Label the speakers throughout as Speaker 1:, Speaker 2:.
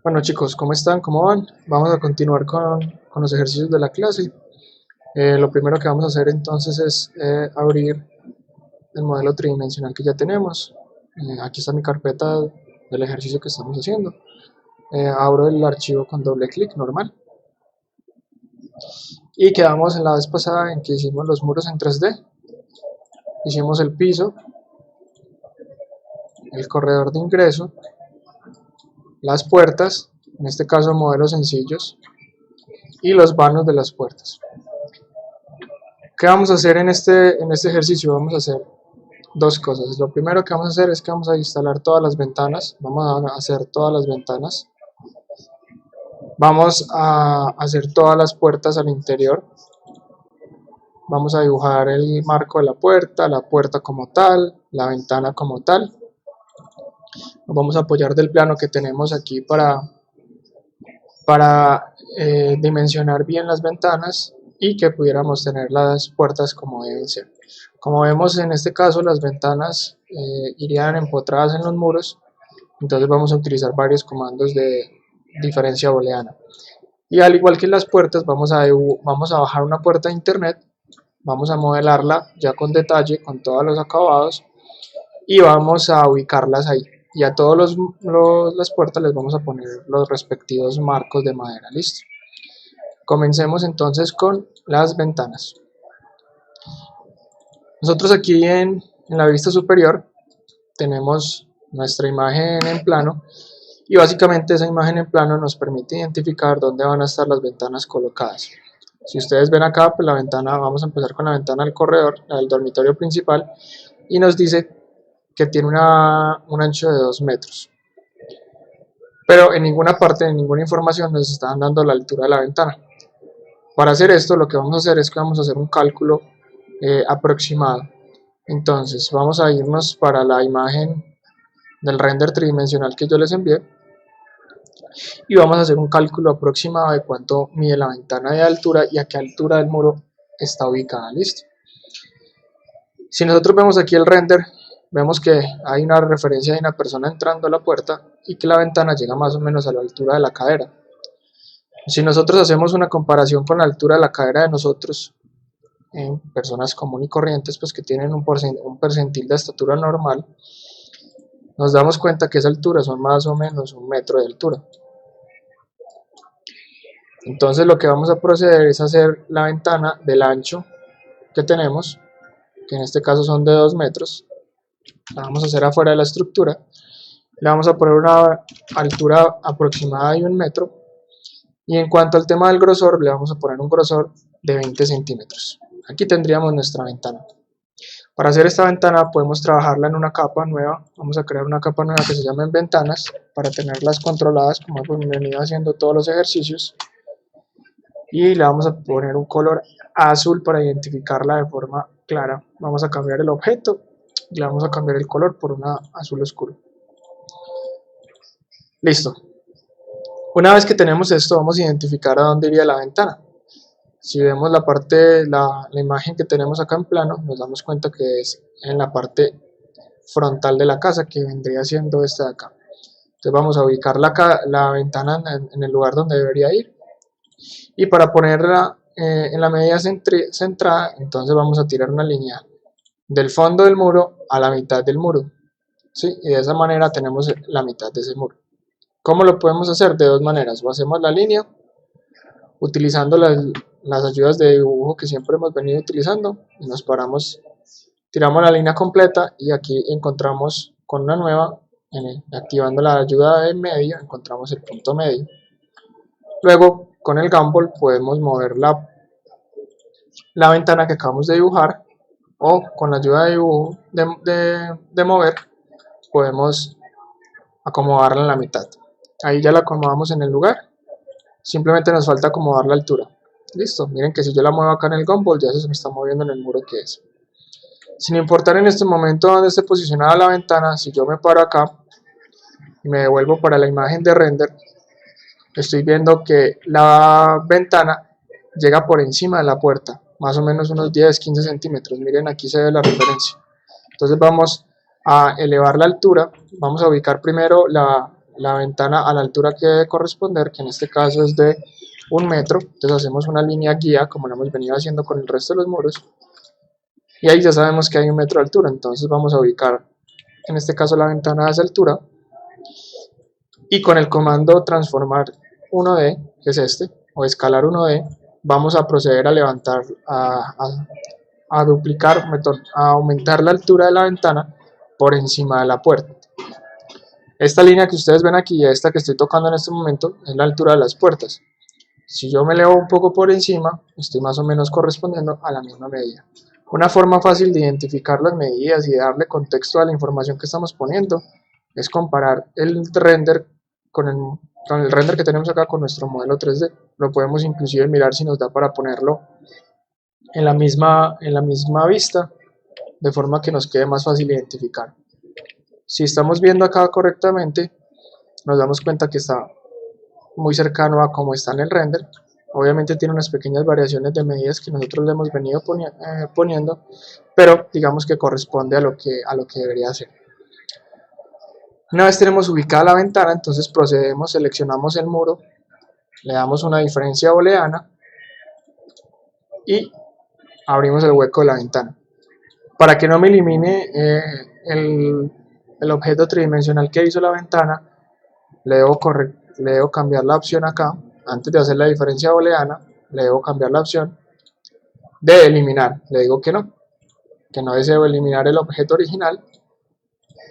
Speaker 1: Bueno chicos, ¿cómo están? ¿Cómo van? Vamos a continuar con los ejercicios de la clase. Lo primero que vamos a hacer entonces es abrir el modelo tridimensional que ya tenemos. Aquí está mi carpeta del ejercicio que estamos haciendo. Abro el archivo con doble clic normal. Y quedamos en la vez pasada en que hicimos los muros en 3D. Hicimos el piso, el corredor de ingreso, las puertas, en este caso modelos sencillos, y los vanos de las puertas. ¿Qué vamos a hacer en este ejercicio? Vamos a hacer dos cosas. Lo primero que vamos a hacer es que vamos a instalar todas las ventanas. Vamos a hacer todas las ventanas. Vamos a hacer todas las puertas al interior. Vamos a dibujar el marco de la puerta como tal, la ventana como tal. Nos vamos a apoyar del plano que tenemos aquí para dimensionar bien las ventanas y que pudiéramos tener las puertas como deben ser. Como vemos en este caso, las ventanas irían empotradas en los muros, entonces vamos a utilizar varios comandos de diferencia booleana. Y al igual que en las puertas, vamos a bajar una puerta de internet, vamos a modelarla ya con detalle, con todos los acabados, y vamos a ubicarlas ahí. Y a todas las puertas les vamos a poner los respectivos marcos de madera. Listo. Comencemos entonces con las ventanas. Nosotros aquí en la vista superior tenemos nuestra imagen en plano y básicamente esa imagen en plano nos permite identificar dónde van a estar las ventanas colocadas. Si ustedes ven acá, pues la ventana, vamos a empezar con la ventana del corredor, la del dormitorio principal, y nos dice que tiene un ancho de 2 metros. Pero en ninguna parte, en ninguna información nos están dando la altura de la ventana. Para hacer esto, lo que vamos a hacer es que vamos a hacer un cálculo aproximado. Entonces, vamos a irnos para la imagen del render tridimensional que yo les envié y vamos a hacer un cálculo aproximado de cuánto mide la ventana de altura y a qué altura del muro está ubicada. Listo. Si nosotros vemos aquí el render, vemos que hay una referencia de una persona entrando a la puerta y que la ventana llega más o menos a la altura de la cadera. Si nosotros hacemos una comparación con la altura de la cadera de nosotros, en personas comunes y corrientes, pues que tienen un percentil de estatura normal, nos damos cuenta que esa altura son más o menos 1 metro de altura. Entonces lo que vamos a proceder es hacer la ventana del ancho que tenemos, que en este caso son de 2 metros, la vamos a hacer afuera de la estructura, le vamos a poner una altura aproximada de 1 metro, y en cuanto al tema del grosor, le vamos a poner un grosor de 20 centímetros. Aquí tendríamos nuestra ventana. Para hacer esta ventana podemos trabajarla en una capa nueva, vamos a crear una capa nueva que se llama ventanas, para tenerlas controladas como hemos venido haciendo todos los ejercicios, y le vamos a poner un color azul para identificarla de forma clara. Vamos a cambiar el objeto y le vamos a cambiar el color por una azul oscuro. Listo. Una vez que tenemos esto, vamos a identificar a dónde iría la ventana. Si vemos la imagen que tenemos acá en plano, nos damos cuenta que es en la parte frontal de la casa, que vendría siendo esta de acá. Entonces vamos a ubicar la ventana en el lugar donde debería ir. Y para ponerla en la medida centrada, entonces vamos a tirar una línea del fondo del muro a la mitad del muro. ¿Sí? Y de esa manera tenemos la mitad de ese muro. ¿Cómo lo podemos hacer? De dos maneras. O hacemos la línea utilizando las ayudas de dibujo que siempre hemos venido utilizando y nos paramos, tiramos la línea completa y aquí encontramos con una nueva, activando la ayuda de medio, encontramos el punto medio. Luego con el gumball podemos mover la ventana que acabamos de dibujar, o con la ayuda de dibujo de mover podemos acomodarla en la mitad. Ahí ya la acomodamos en el lugar, simplemente nos falta acomodar la altura. Listo, miren que si yo la muevo acá en el gumball ya se me está moviendo en el muro que es. Sin importar en este momento donde esté posicionada la ventana, si yo me paro acá y me devuelvo para la imagen de render, estoy viendo que la ventana llega por encima de la puerta, más o menos unos 10-15 centímetros. Miren, aquí se ve la referencia. Entonces vamos a elevar la altura, vamos a ubicar primero la la ventana a la altura que debe corresponder, que en este caso es de 1 metro. Entonces hacemos una línea guía como lo hemos venido haciendo con el resto de los muros, y ahí ya sabemos que hay 1 metro de altura. Entonces vamos a ubicar en este caso la ventana a esa altura, y con el comando transformar 1D, que es este, o escalar 1D, vamos a proceder a levantar, a duplicar, a aumentar la altura de la ventana por encima de la puerta. Esta línea que ustedes ven aquí y esta que estoy tocando en este momento es la altura de las puertas. Si yo me elevo un poco por encima, estoy más o menos correspondiendo a la misma medida. Una forma fácil de identificar las medidas y de darle contexto a la información que estamos poniendo es comparar el render con el render que tenemos acá con nuestro modelo 3D. Lo podemos inclusive mirar si nos da para ponerlo en la misma vista, de forma que nos quede más fácil identificar. Si estamos viendo acá correctamente, nos damos cuenta que está muy cercano a como está en el render. Obviamente tiene unas pequeñas variaciones de medidas que nosotros le hemos venido poniendo, pero digamos que corresponde a lo que debería ser. Una vez tenemos ubicada la ventana, entonces procedemos, seleccionamos el muro, le damos una diferencia booleana y abrimos el hueco de la ventana. Para que no me elimine el objeto tridimensional que hizo la ventana, le debo cambiar la opción acá. Antes de hacer la diferencia booleana, le debo cambiar la opción de eliminar. Le digo que no deseo eliminar el objeto original,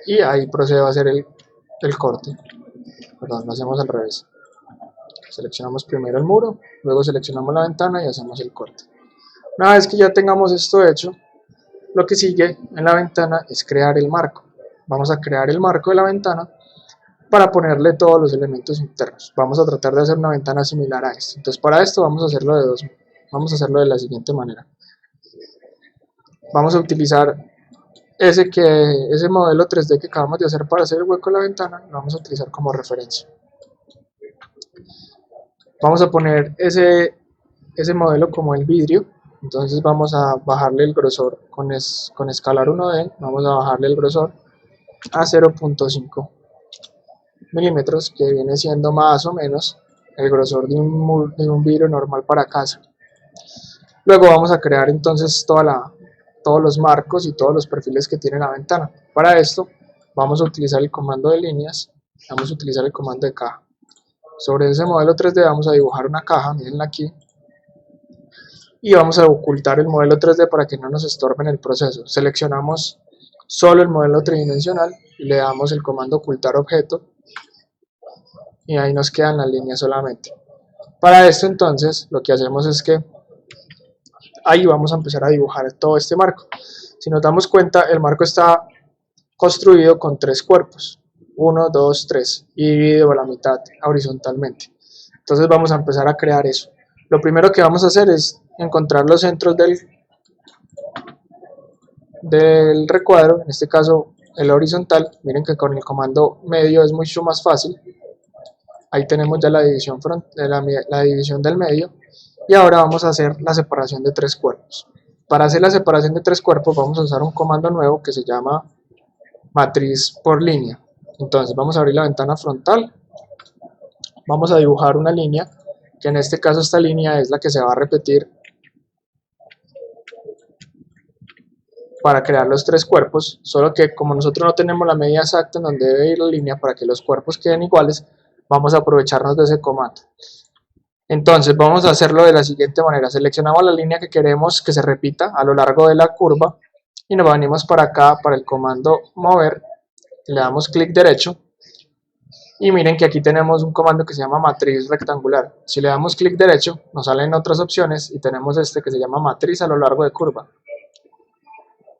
Speaker 1: y ahí procedo a hacer el corte. Perdón, lo hacemos al revés. Seleccionamos primero el muro, luego seleccionamos la ventana y hacemos el corte. Una vez que ya tengamos esto hecho, lo que sigue en la ventana es crear el marco. Vamos a crear el marco de la ventana para ponerle todos los elementos internos. Vamos a tratar de hacer una ventana similar a esta. Entonces para esto vamos a hacerlo de la siguiente manera. Vamos a utilizar ese modelo 3D que acabamos de hacer para hacer el hueco de la ventana, lo vamos a utilizar como referencia. Vamos a poner ese modelo como el vidrio. Entonces vamos a bajarle el grosor con escalar 1D, vamos a bajarle el grosor a 0.5 milímetros, que viene siendo más o menos el grosor de un vidrio normal para casa. Luego vamos a crear entonces todos los marcos y todos los perfiles que tiene la ventana. Para esto vamos a utilizar el comando de líneas, vamos a utilizar el comando de caja. Sobre ese modelo 3D vamos a dibujar una caja, mirenla aquí, y vamos a ocultar el modelo 3D para que no nos estorbe en el proceso. Seleccionamos solo el modelo tridimensional y le damos el comando ocultar objeto, y ahí nos quedan las líneas solamente. Para esto entonces lo que hacemos es que ahí vamos a empezar a dibujar todo este marco. Si nos damos cuenta, el marco está construido con 3 cuerpos, 1, 2, 3, y dividido a la mitad horizontalmente. Entonces vamos a empezar a crear eso. Lo primero que vamos a hacer es encontrar los centros del recuadro, en este caso el horizontal. Miren que con el comando medio es mucho más fácil. Ahí tenemos ya la división, la división del medio, y ahora vamos a hacer la separación de 3 cuerpos. Para hacer la separación de 3 cuerpos vamos a usar un comando nuevo que se llama matriz por línea. Entonces vamos a abrir la ventana frontal, vamos a dibujar una línea, que en este caso esta línea es la que se va a repetir para crear los 3 cuerpos, solo que como nosotros no tenemos la medida exacta en donde debe ir la línea para que los cuerpos queden iguales, vamos a aprovecharnos de ese comando. Entonces vamos a hacerlo de la siguiente manera: seleccionamos la línea que queremos que se repita a lo largo de la curva y nos venimos para acá, para el comando mover, le damos clic derecho y miren que aquí tenemos un comando que se llama matriz rectangular. Si le damos clic derecho nos salen otras opciones y tenemos este que se llama matriz a lo largo de curva.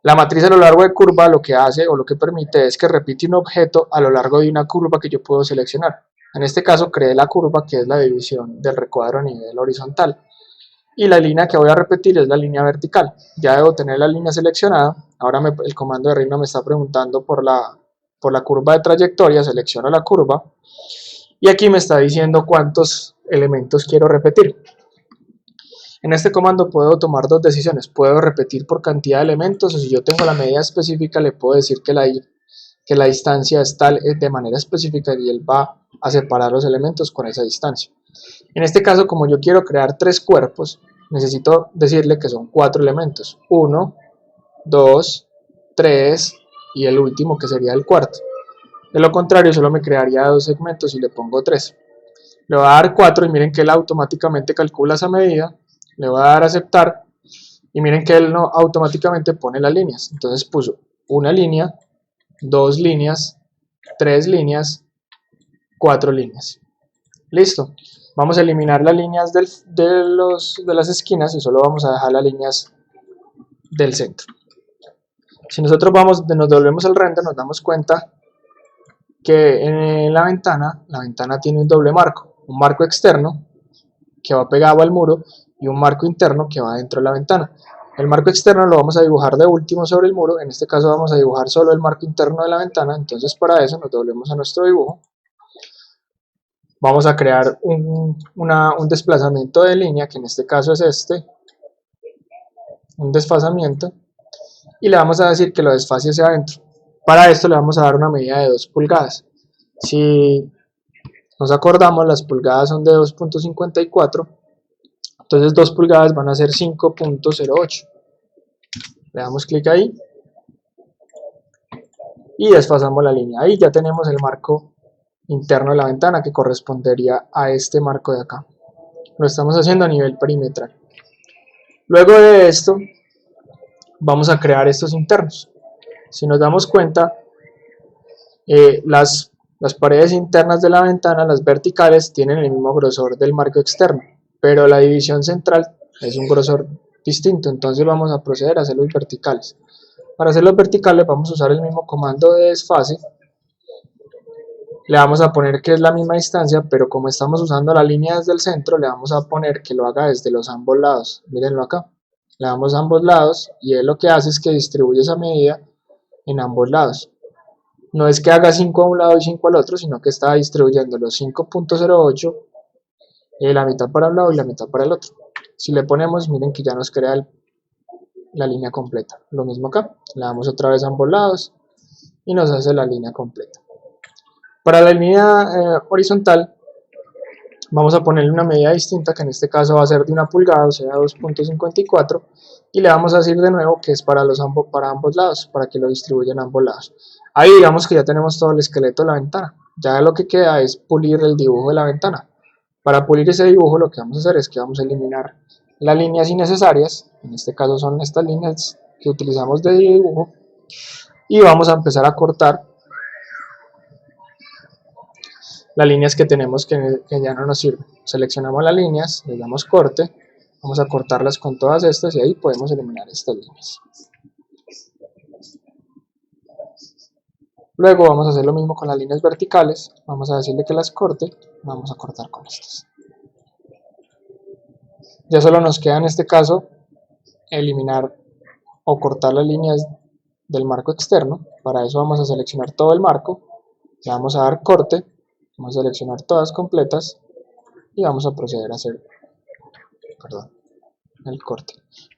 Speaker 1: La matriz a lo largo de curva lo que hace o lo que permite es que repite un objeto a lo largo de una curva que yo puedo seleccionar. En este caso creé la curva, que es la división del recuadro a nivel horizontal, y la línea que voy a repetir es la línea vertical. Ya debo tener la línea seleccionada. Ahora el comando de Rhino me está preguntando por la curva de trayectoria. Selecciono la curva y aquí me está diciendo cuántos elementos quiero repetir. En este comando puedo tomar 2 decisiones: puedo repetir por cantidad de elementos, o si yo tengo la medida específica le puedo decir que que la distancia es tal de manera específica y él va a separar los elementos con esa distancia. En este caso, como yo quiero crear 3 cuerpos, necesito decirle que son 4 elementos, 1, 2, 3 y el último que sería el cuarto. De lo contrario, solo me crearía 2 segmentos y le pongo 3. Le voy a dar 4 y miren que él automáticamente calcula esa medida, le voy a dar a aceptar y miren que él no automáticamente pone las líneas. Entonces puso una línea, 2 líneas, 3 líneas, 4 líneas. Listo. Vamos a eliminar las líneas de las esquinas y solo vamos a dejar las líneas del centro. Si nosotros nos volvemos al render, nos damos cuenta que en la ventana tiene un doble marco, un marco externo que va pegado al muro y un marco interno que va dentro de la ventana. El marco externo lo vamos a dibujar de último sobre el muro, en este caso vamos a dibujar solo el marco interno de la ventana, entonces para eso nos volvemos a nuestro dibujo. Vamos a crear un desplazamiento de línea, que en este caso es este, un desfasamiento, y le vamos a decir que lo desfase hacia adentro. Para esto le vamos a dar una medida de 2 pulgadas. Si nos acordamos, las pulgadas son de 2.54, entonces 2 pulgadas van a ser 5.08. Le damos clic ahí y desfasamos la línea. Ahí ya tenemos el marco interno de la ventana que correspondería a este marco de acá. Lo estamos haciendo a nivel perimetral. Luego de esto vamos a crear estos internos. Si nos damos cuenta, las paredes internas de la ventana, las verticales, tienen el mismo grosor del marco externo, pero la división central es un grosor distinto, entonces vamos a proceder a hacer los verticales. Para hacer los verticales vamos a usar el mismo comando de desfase. Le vamos a poner que es la misma distancia, pero como estamos usando la línea desde el centro, le vamos a poner que lo haga desde los ambos lados. Mírenlo acá. Le damos a ambos lados y él lo que hace es que distribuye esa medida en ambos lados. No es que haga 5 a un lado y 5 al otro, sino que está distribuyendo los 5.08, la mitad para un lado y la mitad para el otro. Si le ponemos, miren que ya nos crea la línea completa. Lo mismo acá, le damos otra vez a ambos lados y nos hace la línea completa. Para la línea horizontal vamos a ponerle una medida distinta, que en este caso va a ser de 1 pulgada, o sea 2.54, y le vamos a decir de nuevo que es para ambos lados, para que lo distribuya en ambos lados. Ahí digamos que ya tenemos todo el esqueleto de la ventana, ya lo que queda es pulir el dibujo de la ventana. Para pulir ese dibujo lo que vamos a hacer es que vamos a eliminar las líneas innecesarias, en este caso son estas líneas que utilizamos de dibujo, y vamos a empezar a cortar las líneas que tenemos que ya no nos sirven. Seleccionamos las líneas, le damos corte, vamos a cortarlas con todas estas y ahí podemos eliminar estas líneas. Luego vamos a hacer lo mismo con las líneas verticales, vamos a decirle que las corte, vamos a cortar con estas. Ya solo nos queda en este caso eliminar o cortar las líneas del marco externo. Para eso vamos a seleccionar todo el marco, le vamos a dar corte, vamos a seleccionar todas completas y vamos a proceder a hacer el corte.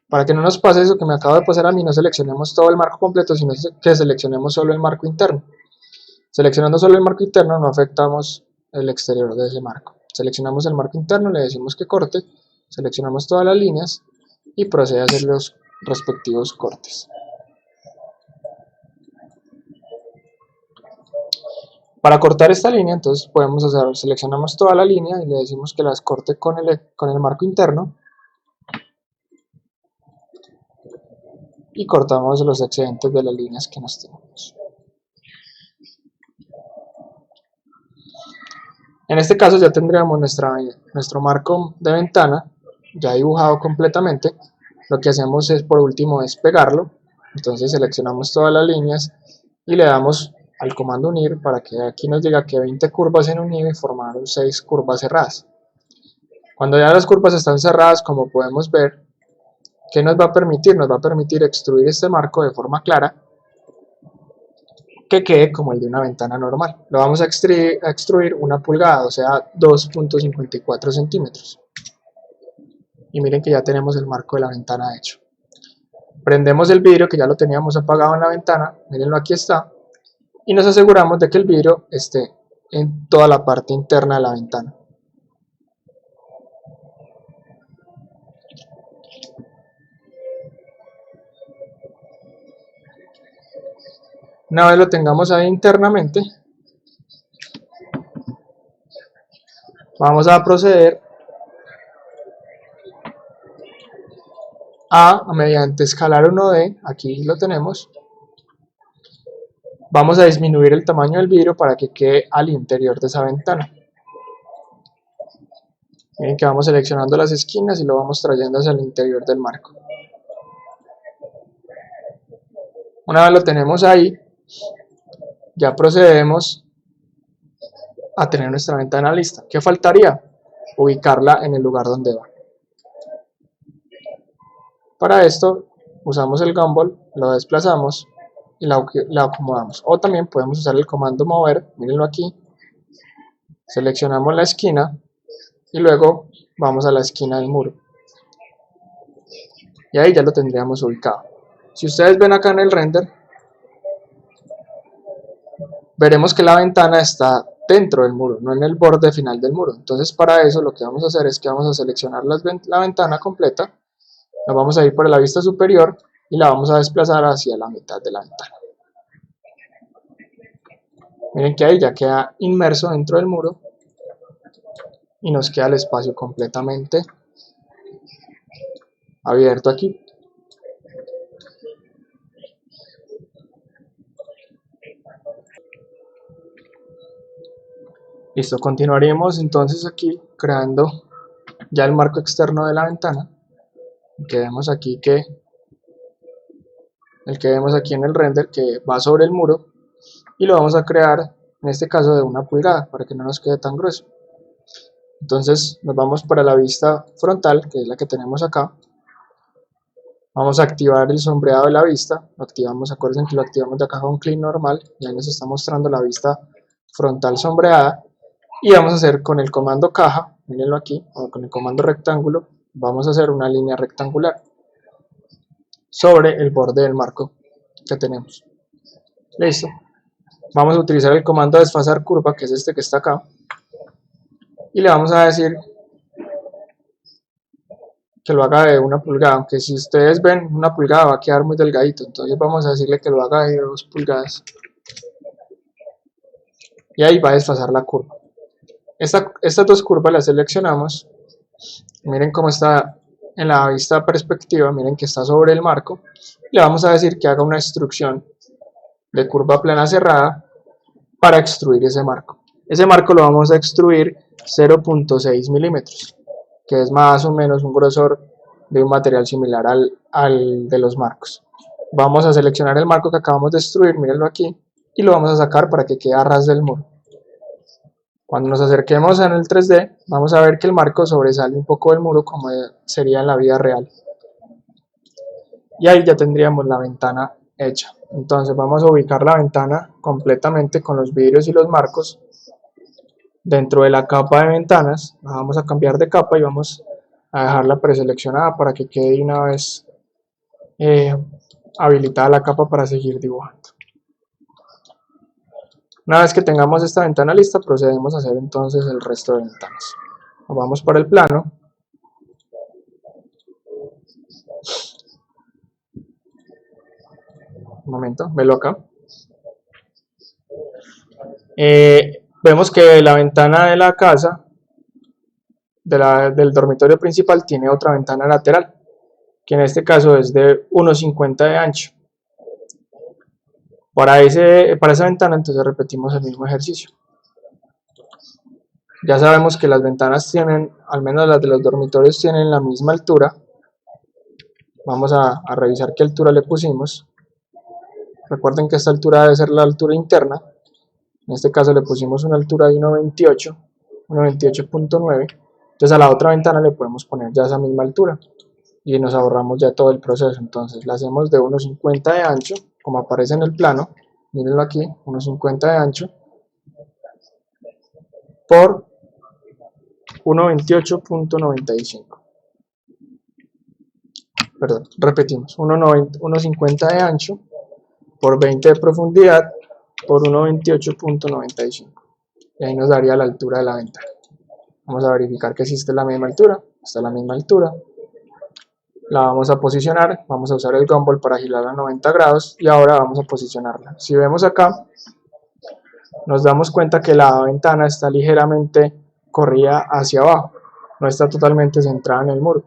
Speaker 1: Para que no nos pase eso que me acaba de pasar a mí, no seleccionemos todo el marco completo, sino que seleccionemos solo el marco interno. Seleccionando solo el marco interno no afectamos el exterior de ese marco. Seleccionamos el marco interno, le decimos que corte, seleccionamos todas las líneas y procede a hacer los respectivos cortes. Para cortar esta línea, entonces podemos hacer, seleccionamos toda la línea y le decimos que las corte con el marco interno y cortamos los excedentes de las líneas que nos tenemos. En este caso ya tendríamos nuestro marco de ventana ya dibujado completamente. Lo que hacemos es, por último, es pegarlo. Entonces seleccionamos todas las líneas y le damos al comando unir para que aquí nos diga que 20 curvas en unido y formaron 6 curvas cerradas. Cuando ya las curvas están cerradas, como podemos ver, ¿qué nos va a permitir? Nos va a permitir extruir este marco de forma clara, que quede como el de una ventana normal. Lo vamos a extruir 1 pulgada, o sea 2.54 centímetros. Y miren que ya tenemos el marco de la ventana hecho. Prendemos el vidrio que ya lo teníamos apagado en la ventana, mírenlo, aquí está. y nos aseguramos de que el vidrio esté en toda la parte interna de la ventana. Una vez lo tengamos ahí internamente, vamos a proceder mediante escalar 1D, aquí lo tenemos, vamos a disminuir el tamaño del vidrio para que quede al interior de esa ventana. Miren que vamos seleccionando las esquinas y lo vamos trayendo hacia el interior del marco. Una vez lo tenemos ahí, ya procedemos a tener nuestra ventana lista. ¿Qué faltaría? Ubicarla en el lugar donde va. Para esto usamos el gumball, lo desplazamos y la acomodamos. O también podemos usar el comando mover, mírenlo aquí. Seleccionamos la esquina y luego vamos a la esquina del muro. Y ahí ya lo tendríamos ubicado. Si ustedes ven acá en el render, veremos que la ventana está dentro del muro, no en el borde final del muro. Entonces para eso lo que vamos a hacer es que vamos a seleccionar la ventana completa, nos vamos a ir por la vista superior y la vamos a desplazar hacia la mitad de la ventana. Miren que ahí ya queda inmerso dentro del muro y nos queda el espacio completamente abierto aquí. Listo, continuaremos entonces aquí creando ya el marco externo de la ventana, el que vemos aquí en el render, que va sobre el muro, y lo vamos a crear en este caso de 1 pulgada para que no nos quede tan grueso. Entonces nos vamos para la vista frontal, que es la que tenemos acá. Vamos a activar el sombreado de la vista, lo activamos, acuérdense que lo activamos de acá con clic normal, y ahí nos está mostrando la vista frontal sombreada. Y vamos a hacer con el comando caja, mírenlo aquí, o con el comando rectángulo, vamos a hacer una línea rectangular sobre el borde del marco que tenemos. Listo. Vamos a utilizar el comando desfasar curva, que es este que está acá, y le vamos a decir que lo haga de 1 pulgada, aunque si ustedes ven 1 pulgada va a quedar muy delgadito, entonces vamos a decirle que lo haga de 2 pulgadas. Y ahí va a desfasar la curva. Estas 2 curvas las seleccionamos, miren cómo está en la vista perspectiva, miren que está sobre el marco, le vamos a decir que haga una extrusión de curva plana cerrada para extruir ese marco. Ese marco lo vamos a extruir 0.6 milímetros, que es más o menos un grosor de un material similar al de los marcos. Vamos a seleccionar el marco que acabamos de extruir, mírenlo aquí, y lo vamos a sacar para que quede a ras del muro. Cuando nos acerquemos en el 3D, vamos a ver que el marco sobresale un poco del muro como sería en la vida real. Y ahí ya tendríamos la ventana hecha. Entonces vamos a ubicar la ventana completamente con los vidrios y los marcos dentro de la capa de ventanas. La vamos a cambiar de capa y vamos a dejarla preseleccionada para que quede de una vez habilitada la capa para seguir dibujando. Una vez que tengamos esta ventana lista, procedemos a hacer entonces el resto de ventanas. Nos vamos para el plano. Un momento, velo acá. Vemos que la ventana de la casa, del dormitorio principal, tiene otra ventana lateral, que en este caso es de 1,50 de ancho. Para esa ventana entonces repetimos el mismo ejercicio. Ya sabemos que las ventanas tienen, al menos las de los dormitorios, tienen la misma altura. Vamos a revisar qué altura le pusimos. Recuerden que esta altura debe ser la altura interna. En este caso le pusimos una altura de 1,28, 1,28.9. Entonces a la otra ventana le podemos poner ya esa misma altura y nos ahorramos ya todo el proceso. Entonces la hacemos de 1,50 de ancho, como aparece en el plano, mírenlo aquí, 1,50 de ancho por 1,28.95. Perdón, repetimos, 1,50 de ancho por 20 de profundidad por 1.28.95 y ahí nos daría la altura de la ventana. Vamos a verificar que existe la misma altura, está a la misma altura. La vamos a posicionar, vamos a usar el gumball para girar a 90 grados y ahora vamos a posicionarla. Si vemos acá, nos damos cuenta que la ventana está ligeramente corrida hacia abajo, no está totalmente centrada en el muro.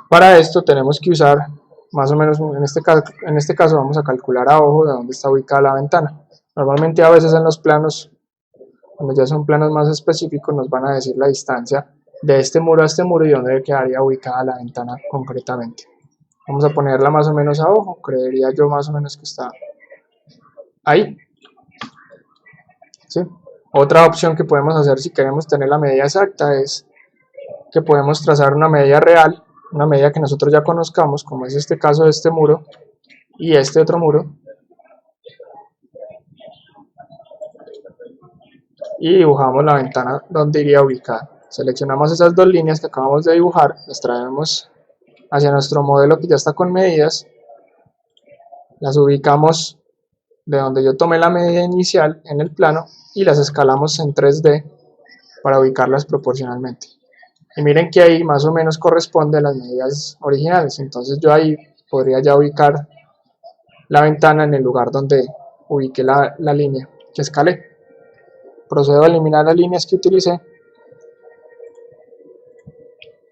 Speaker 1: Para esto tenemos que usar, más o menos en este caso vamos a calcular a ojo de dónde está ubicada la ventana. Normalmente a veces en los planos, cuando ya son planos más específicos, nos van a decir la distancia de este muro a este muro y dónde quedaría ubicada la ventana concretamente. Vamos a ponerla más o menos a ojo, creería yo más o menos que está ahí. ¿Sí? Otra opción que podemos hacer si queremos tener la medida exacta es que podemos trazar una medida real, una medida que nosotros ya conozcamos, como es este caso de este muro y este otro muro, y dibujamos la ventana donde iría ubicada. Seleccionamos esas dos líneas que acabamos de dibujar, las traemos hacia nuestro modelo que ya está con medidas, las ubicamos de donde yo tomé la medida inicial en el plano y las escalamos en 3D para ubicarlas proporcionalmente. Y miren que ahí más o menos corresponde a las medidas originales, entonces yo ahí podría ya ubicar la ventana en el lugar donde ubiqué la línea que escalé. Procedo a eliminar las líneas que utilicé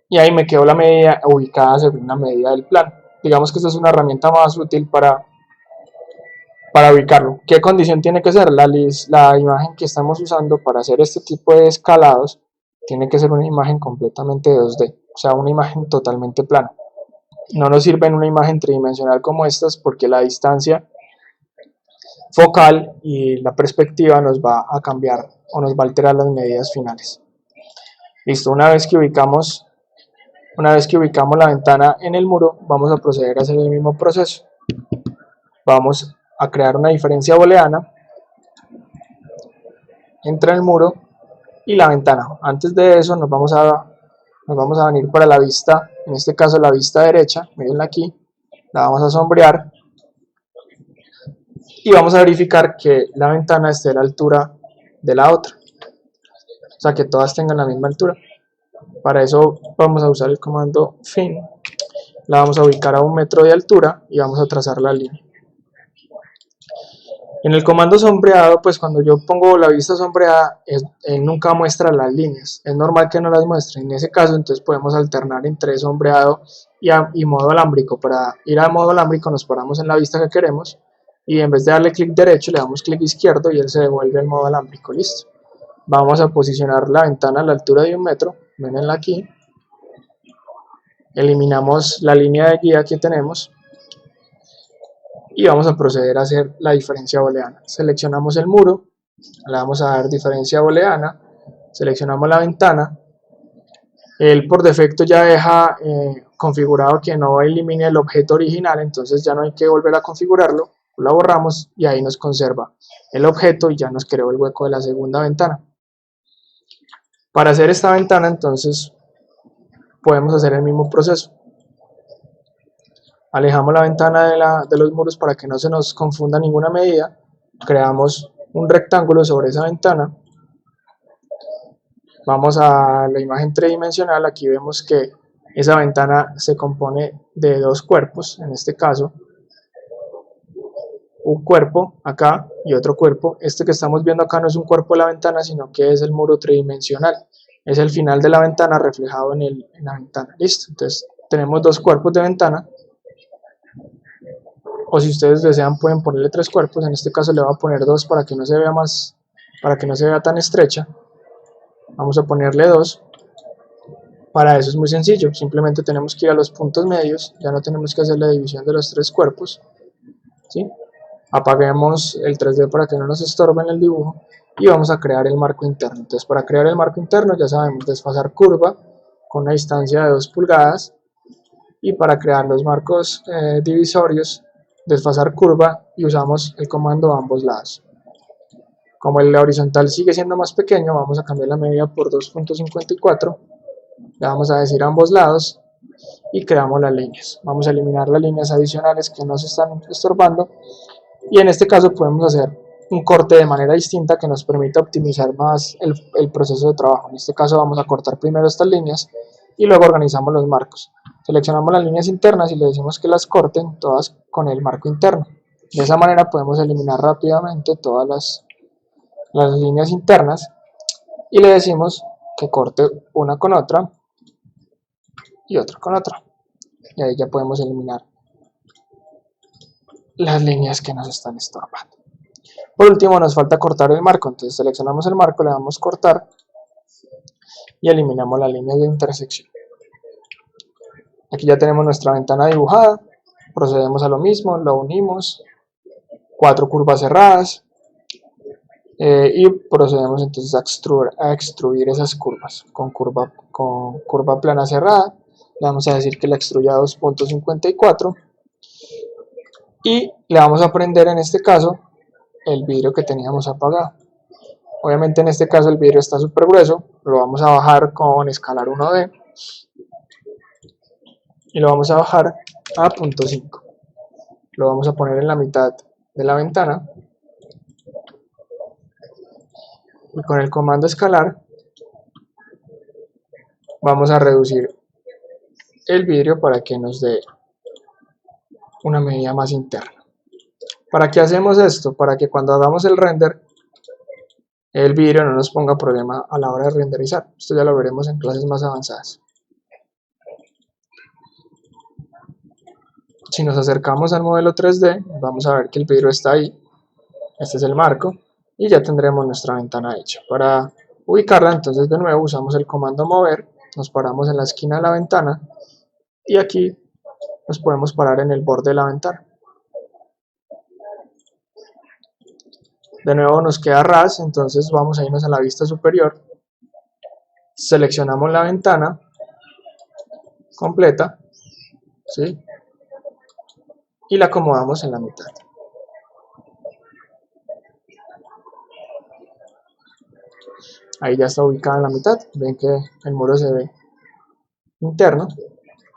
Speaker 1: y ahí me quedó la medida ubicada según la medida del plano. Digamos que esta es una herramienta más útil para ubicarlo. ¿Qué condición tiene que ser? La imagen que estamos usando para hacer este tipo de escalados tiene que ser una imagen completamente 2D, o sea, una imagen totalmente plana. No nos sirve en una imagen tridimensional como estas porque la distancia focal y la perspectiva nos va a cambiar o nos va a alterar las medidas finales. Listo, una vez que ubicamos la ventana en el muro, vamos a proceder a hacer el mismo proceso. Vamos a crear una diferencia booleana entre el muro y la ventana. Antes de eso nos vamos a venir para la vista, en este caso la vista derecha, mirenla aquí, la vamos a sombrear y vamos a verificar que la ventana esté a la altura de la otra, o sea que todas tengan la misma altura. Para eso vamos a usar el comando fin, la vamos a ubicar a 1 metro de altura y vamos a trazar la línea. En el comando sombreado, pues cuando yo pongo la vista sombreada, él nunca muestra las líneas. Es normal que no las muestre. En ese caso, entonces podemos alternar entre sombreado y modo alámbrico. Para ir a modo alámbrico nos paramos en la vista que queremos y en vez de darle clic derecho, le damos clic izquierdo y él se devuelve al modo alámbrico. Listo. Vamos a posicionar la ventana a la altura de 1 metro. Venenla aquí. Eliminamos la línea de guía que tenemos. Y vamos a proceder a hacer la diferencia booleana. Seleccionamos el muro, le vamos a dar diferencia booleana, seleccionamos la ventana, él por defecto ya deja configurado que no elimine el objeto original, entonces ya no hay que volver a configurarlo, la borramos y ahí nos conserva el objeto y ya nos creó el hueco de la segunda ventana. Para hacer esta ventana entonces podemos hacer el mismo proceso. Alejamos la ventana de los muros para que no se nos confunda ninguna medida. Creamos un rectángulo sobre esa ventana. Vamos a la imagen tridimensional. Aquí vemos que esa ventana se compone de dos cuerpos. En este caso, un cuerpo acá y otro cuerpo. Este que estamos viendo acá no es un cuerpo de la ventana, sino que es el muro tridimensional. Es el final de la ventana reflejado en la ventana. Listo. Entonces tenemos dos cuerpos de ventana. O si ustedes desean pueden ponerle 3 cuerpos, en este caso le voy a poner 2 para que no se vea tan estrecha. Vamos a ponerle 2. Para eso es muy sencillo, simplemente tenemos que ir a los puntos medios, ya no tenemos que hacer la división de los 3 cuerpos. ¿Sí? Apaguemos el 3D para que no nos estorbe en el dibujo y vamos a crear el marco interno. Entonces para crear el marco interno ya sabemos desfasar curva con una distancia de 2 pulgadas y para crear los marcos divisorios desfasar curva y usamos el comando a ambos lados. Como el horizontal sigue siendo más pequeño, vamos a cambiar la medida por 2.54, le vamos a decir a ambos lados y creamos las líneas. Vamos a eliminar las líneas adicionales que nos están estorbando y en este caso podemos hacer un corte de manera distinta que nos permita optimizar más el proceso de trabajo. En este caso vamos a cortar primero estas líneas y luego organizamos los marcos. Seleccionamos las líneas internas y le decimos que las corten todas con el marco interno. De esa manera podemos eliminar rápidamente todas las líneas internas y le decimos que corte una con otra y otra con otra. Y ahí ya podemos eliminar las líneas que nos están estorbando. Por último nos falta cortar el marco, entonces seleccionamos el marco, le damos cortar y eliminamos las líneas de intersección. Aquí ya tenemos nuestra ventana dibujada, procedemos a lo mismo, lo unimos, 4 curvas cerradas y procedemos entonces a extruir esas curvas con curva plana cerrada. Le vamos a decir que la extruya a 2.54 y le vamos a prender en este caso el vidrio que teníamos apagado. Obviamente en este caso el vidrio está súper grueso, lo vamos a bajar con escalar 1D y lo vamos a bajar a 0.5. Lo vamos a poner en la mitad de la ventana y con el comando escalar vamos a reducir el vidrio para que nos dé una medida más interna. ¿Para qué hacemos esto? Para que cuando hagamos el render el vidrio no nos ponga problema a la hora de renderizar. Esto ya lo veremos en clases más avanzadas. Si nos acercamos al modelo 3D, vamos a ver que el vidrio está ahí. Este es el marco y ya tendremos nuestra ventana hecha. Para ubicarla, entonces de nuevo usamos el comando mover, nos paramos en la esquina de la ventana y aquí nos podemos parar en el borde de la ventana. De nuevo nos queda ras, entonces vamos a irnos a la vista superior, seleccionamos la ventana completa, ¿sí? Y la acomodamos en la mitad. Ahí ya está ubicada en la mitad, ven que el muro se ve interno.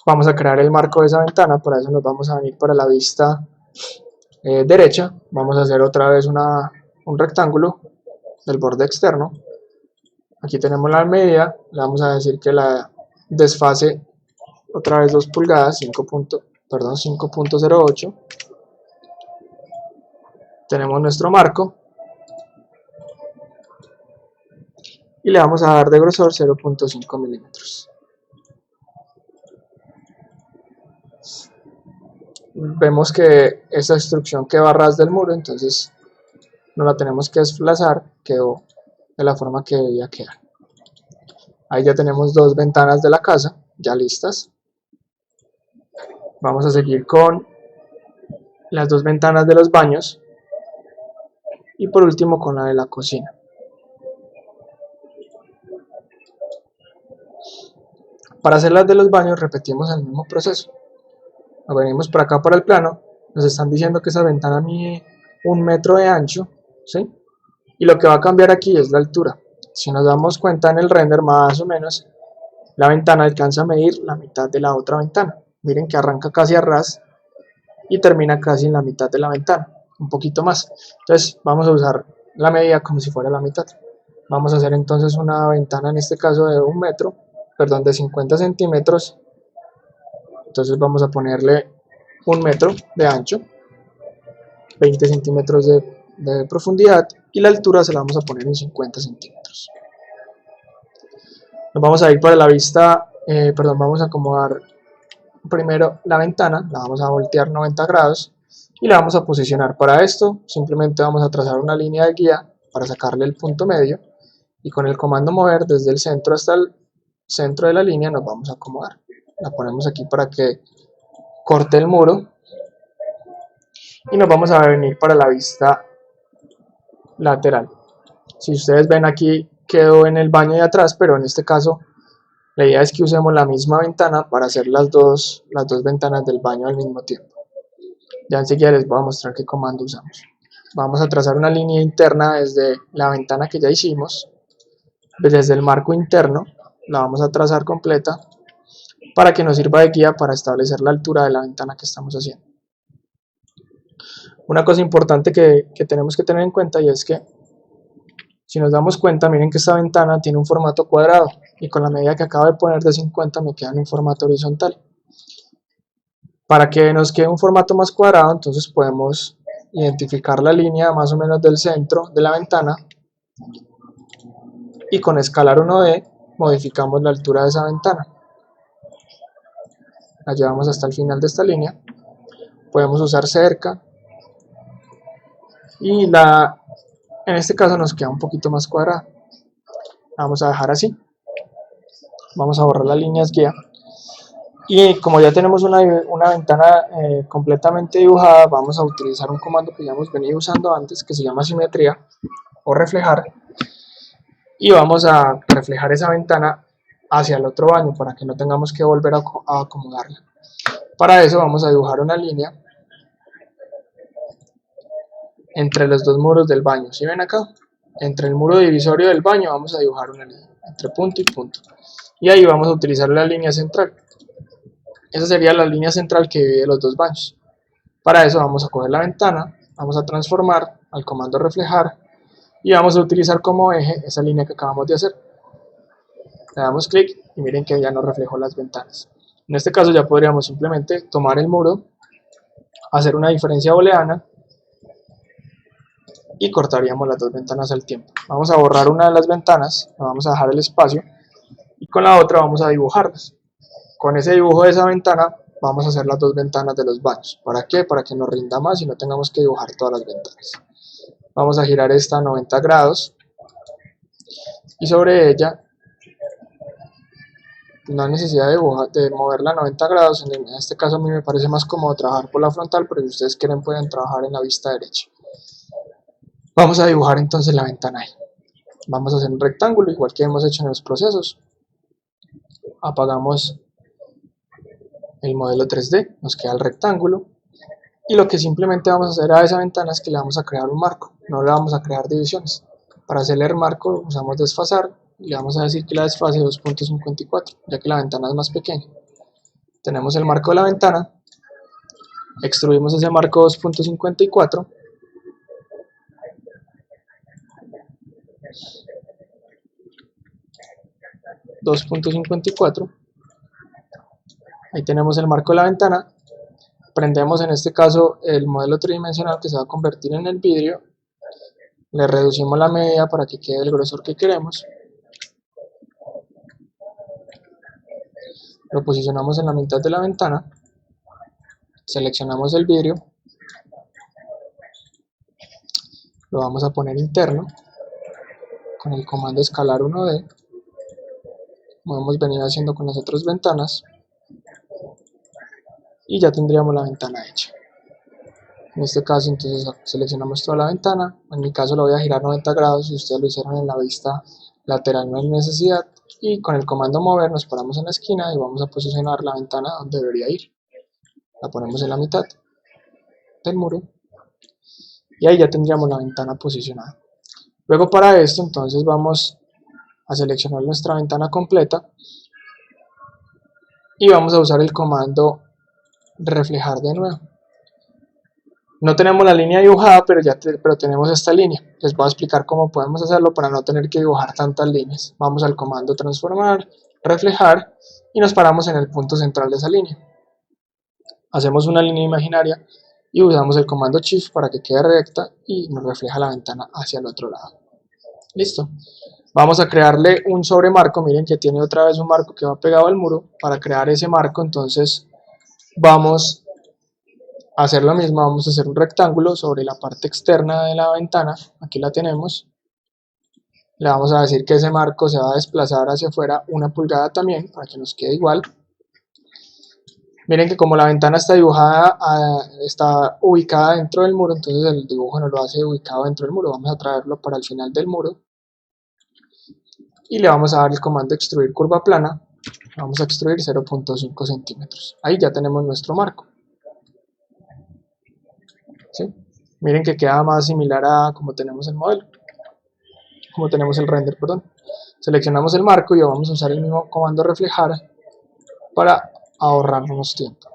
Speaker 1: Vamos a crear el marco de esa ventana, para eso nos vamos a venir para la vista derecha, vamos a hacer otra vez un rectángulo del borde externo. Aquí tenemos la medida, le vamos a decir que la desfase otra vez 2 pulgadas, 5.08. Tenemos nuestro marco y le vamos a dar de grosor 0.5 milímetros. Vemos que esa instrucción quedó a ras del muro, entonces no la tenemos que desplazar, quedó de la forma que debía quedar. Ahí ya tenemos 2 ventanas de la casa ya listas. Vamos a seguir con las 2 ventanas de los baños y por último con la de la cocina. Para hacer las de los baños repetimos el mismo proceso. Nos venimos por acá para el plano, nos están diciendo que esa ventana mide 1 metro de ancho, ¿sí? Y lo que va a cambiar aquí es la altura. Si nos damos cuenta en el render, más o menos, la ventana alcanza a medir la mitad de la otra ventana. Miren que arranca casi a ras y termina casi en la mitad de la ventana, un poquito más. Entonces vamos a usar la medida como si fuera la mitad. Vamos a hacer entonces una ventana, en este caso de 1 metro, perdón, de 50 centímetros. Entonces vamos a ponerle 1 metro de ancho, 20 centímetros de profundidad y la altura se la vamos a poner en 50 centímetros. Nos vamos a ir para la vista, vamos a acomodar primero la ventana, la vamos a voltear 90 grados y la vamos a posicionar. Para esto simplemente vamos a trazar una línea de guía para sacarle el punto medio y con el comando mover desde el centro hasta el centro de la línea nos vamos a acomodar. La ponemos aquí para que corte el muro y nos vamos a venir para la vista lateral. Si ustedes ven, aquí quedó en el baño de atrás, pero en este caso la idea es que usemos la misma ventana para hacer las dos ventanas del baño al mismo tiempo. Ya enseguida les voy a mostrar qué comando usamos. Vamos a trazar una línea interna desde la ventana que ya hicimos, desde el marco interno, la vamos a trazar completa para que nos sirva de guía para establecer la altura de la ventana que estamos haciendo. Una cosa importante que tenemos que tener en cuenta, y es que si nos damos cuenta, miren que esta ventana tiene un formato cuadrado y con la medida que acabo de poner de 50 me queda en un formato horizontal. Para que nos quede un formato más cuadrado, entonces podemos identificar la línea más o menos del centro de la ventana y con escalar 1D modificamos la altura de esa ventana. La llevamos hasta el final de esta línea. Podemos usar cerca y en este caso nos queda un poquito más cuadrada. La vamos a dejar así. Vamos a borrar las líneas guía. Y como ya tenemos una ventana completamente dibujada, vamos a utilizar un comando que ya hemos venido usando antes, que se llama simetría o reflejar, y vamos a reflejar esa ventana hacia el otro baño para que no tengamos que volver a acomodarla. Para eso vamos a dibujar una línea entre los dos muros del baño. ¿Sí ven acá? Entre el muro divisorio del baño vamos a dibujar una línea, entre punto y punto. Y ahí vamos a utilizar la línea central. Esa sería la línea central que divide los dos baños. Para eso vamos a coger la ventana, vamos a transformar al comando reflejar y vamos a utilizar como eje esa línea que acabamos de hacer. Le damos clic y miren que ya nos reflejó las ventanas. En este caso ya podríamos simplemente tomar el muro, hacer una diferencia booleana y cortaríamos las dos ventanas al tiempo. Vamos a borrar una de las ventanas, le vamos a dejar el espacio y con la otra vamos a dibujarlas. Con ese dibujo de esa ventana vamos a hacer las dos ventanas de los baños. ¿Para qué? Para que nos rinda más y no tengamos que dibujar todas las ventanas. Vamos a girar esta a 90 grados y sobre ella no hay necesidad de moverla a 90 grados. En este caso a mí me parece más cómodo trabajar por la frontal, pero si ustedes quieren pueden trabajar en la vista derecha. Vamos a dibujar entonces la ventana ahí. Vamos a hacer un rectángulo igual que hemos hecho en los procesos. Apagamos el modelo 3D, nos queda el rectángulo y lo que simplemente vamos a hacer a esa ventana es que le vamos a crear un marco, no le vamos a crear divisiones. Para hacerle el marco usamos desfasar y le vamos a decir que la desfase es 2.54, ya que la ventana es más pequeña. Tenemos el marco de la ventana, extruimos ese marco 2.54 2.54. Ahí tenemos el marco de la ventana. Prendemos en este caso el modelo tridimensional que se va a convertir en el vidrio. Le reducimos la medida para que quede el grosor que queremos. Lo posicionamos en la mitad de la ventana. Seleccionamos el vidrio. Lo vamos a poner interno con el comando escalar 1D, como hemos venido haciendo con las otras ventanas, y ya tendríamos la ventana hecha. En este caso entonces seleccionamos toda la ventana, en mi caso lo voy a girar 90 grados, si ustedes lo hicieron en la vista lateral no hay necesidad, y con el comando mover nos paramos en la esquina y vamos a posicionar la ventana donde debería ir. La ponemos en la mitad del muro y ahí ya tendríamos la ventana posicionada. Luego para esto entonces vamos a seleccionar nuestra ventana completa y vamos a usar el comando reflejar de nuevo. No tenemos la línea dibujada, pero tenemos esta línea. Les voy a explicar cómo podemos hacerlo para no tener que dibujar tantas líneas. Vamos al comando transformar, reflejar y nos paramos en el punto central de esa línea. Hacemos una línea imaginaria y usamos el comando Shift para que quede recta y nos refleja la ventana hacia el otro lado. Listo. Vamos a crearle un sobremarco. Miren que tiene otra vez un marco que va pegado al muro. Para crear ese marco entonces vamos a hacer lo mismo, vamos a hacer un rectángulo sobre la parte externa de la ventana, aquí la tenemos, le vamos a decir que ese marco se va a desplazar hacia afuera 1 pulgada también, para que nos quede igual. Miren que como la ventana está dibujada, está ubicada dentro del muro, entonces el dibujo nos lo hace ubicado dentro del muro. Vamos a traerlo para el final del muro y le vamos a dar el comando extruir curva plana, vamos a extruir 0.5 centímetros, ahí ya tenemos nuestro marco. ¿Sí? Miren que queda más similar a como tenemos el modelo, como tenemos el render, perdón. Seleccionamos el marco y vamos a usar el mismo comando reflejar para ahorrarnos tiempo.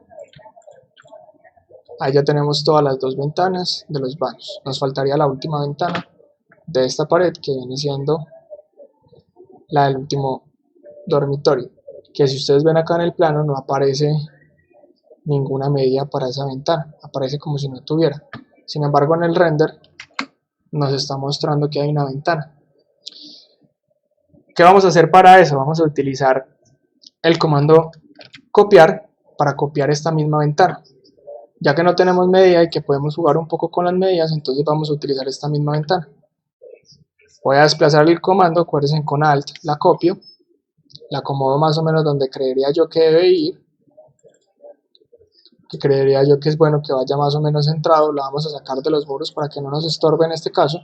Speaker 1: Ahí ya tenemos todas las dos ventanas de los baños. Nos faltaría la última ventana de esta pared, que viene siendo la del último dormitorio, que si ustedes ven acá en el plano no aparece ninguna medida para esa ventana, aparece como si no tuviera. Sin embargo, en el render nos está mostrando que hay una ventana. ¿Qué vamos a hacer para eso? Vamos a utilizar el comando copiar para copiar esta misma ventana. Ya que no tenemos medida y que podemos jugar un poco con las medidas, entonces vamos a utilizar esta misma ventana. Voy a desplazar el comando, acuérdense, con Alt la copio, la acomodo más o menos donde creería yo que debe ir, que creería yo que es bueno que vaya más o menos centrado. La vamos a sacar de los muros para que no nos estorbe en este caso.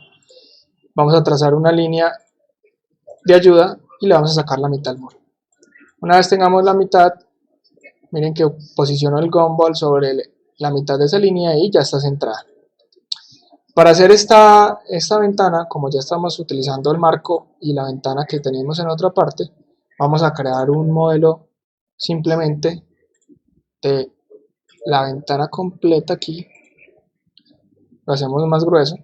Speaker 1: Vamos a trazar una línea de ayuda y le vamos a sacar la mitad al muro. Una vez tengamos la mitad, miren que posiciono el gumball sobre la mitad de esa línea y ya está centrada. Para hacer esta ventana, como ya estamos utilizando el marco y la ventana que teníamos en otra parte, vamos a crear un modelo simplemente de la ventana completa aquí. Lo hacemos más grueso.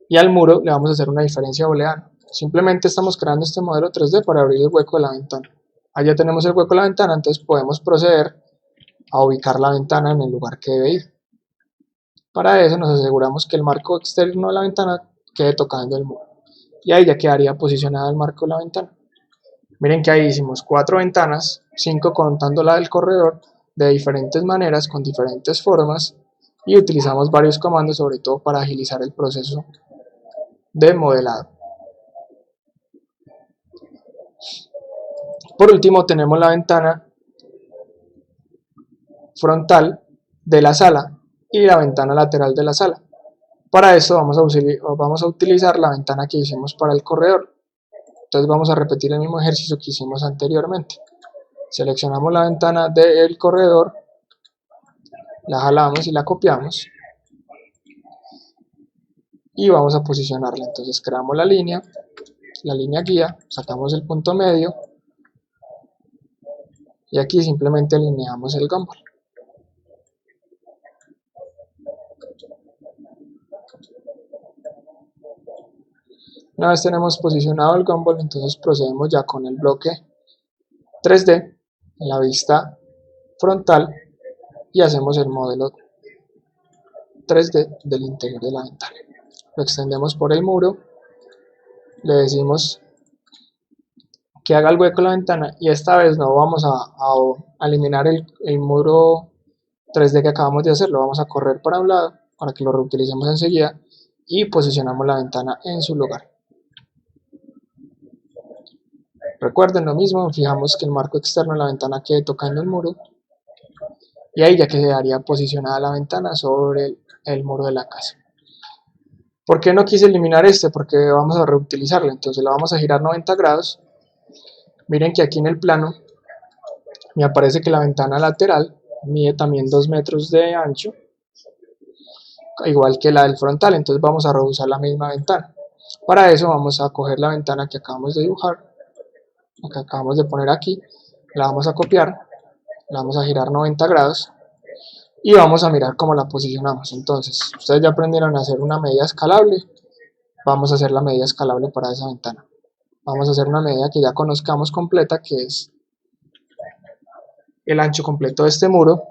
Speaker 1: Y al muro le vamos a hacer una diferencia booleana. Simplemente estamos creando este modelo 3D para abrir el hueco de la ventana. Allá tenemos el hueco de la ventana, entonces podemos proceder a ubicar la ventana en el lugar que debe ir. Para eso nos aseguramos que el marco externo de la ventana quede tocando el muro. Y ahí ya quedaría posicionado el marco de la ventana. Miren que ahí hicimos 4 ventanas, 5 contando la del corredor, de diferentes maneras, con diferentes formas, y utilizamos varios comandos, sobre todo para agilizar el proceso de modelado. Por último tenemos la ventana frontal de la sala y la ventana lateral de la sala. Para eso vamos a utilizar la ventana que hicimos para el corredor. Entonces vamos a repetir el mismo ejercicio que hicimos anteriormente. Seleccionamos la ventana del corredor, la jalamos y la copiamos y vamos a posicionarla. Entonces creamos la línea guía, sacamos el punto medio y aquí simplemente alineamos el gumball. Una vez tenemos posicionado el gumball, entonces procedemos ya con el bloque 3D en la vista frontal y hacemos el modelo 3D del interior de la ventana. Lo extendemos por el muro, le decimos que haga el hueco en la ventana y esta vez no vamos a eliminar el muro 3D que acabamos de hacer, lo vamos a correr para un lado para que lo reutilicemos enseguida y posicionamos la ventana en su lugar. Recuerden lo mismo, fijamos que el marco externo de la ventana quede tocando el muro y ahí ya quedaría posicionada la ventana sobre el muro de la casa. ¿Por qué no quise eliminar este? Porque vamos a reutilizarlo, entonces lo vamos a girar 90 grados. Miren que aquí en el plano me aparece que la ventana lateral mide también 2 metros de ancho, igual que la del frontal, entonces vamos a reusar la misma ventana. Para eso vamos a coger la ventana que acabamos de dibujar, la que acabamos de poner aquí, la vamos a copiar, la vamos a girar 90 grados y vamos a mirar cómo la posicionamos. Entonces, ustedes ya aprendieron a hacer una medida escalable, vamos a hacer la medida escalable para esa ventana. Vamos a hacer una medida que ya conozcamos completa, que es el ancho completo de este muro,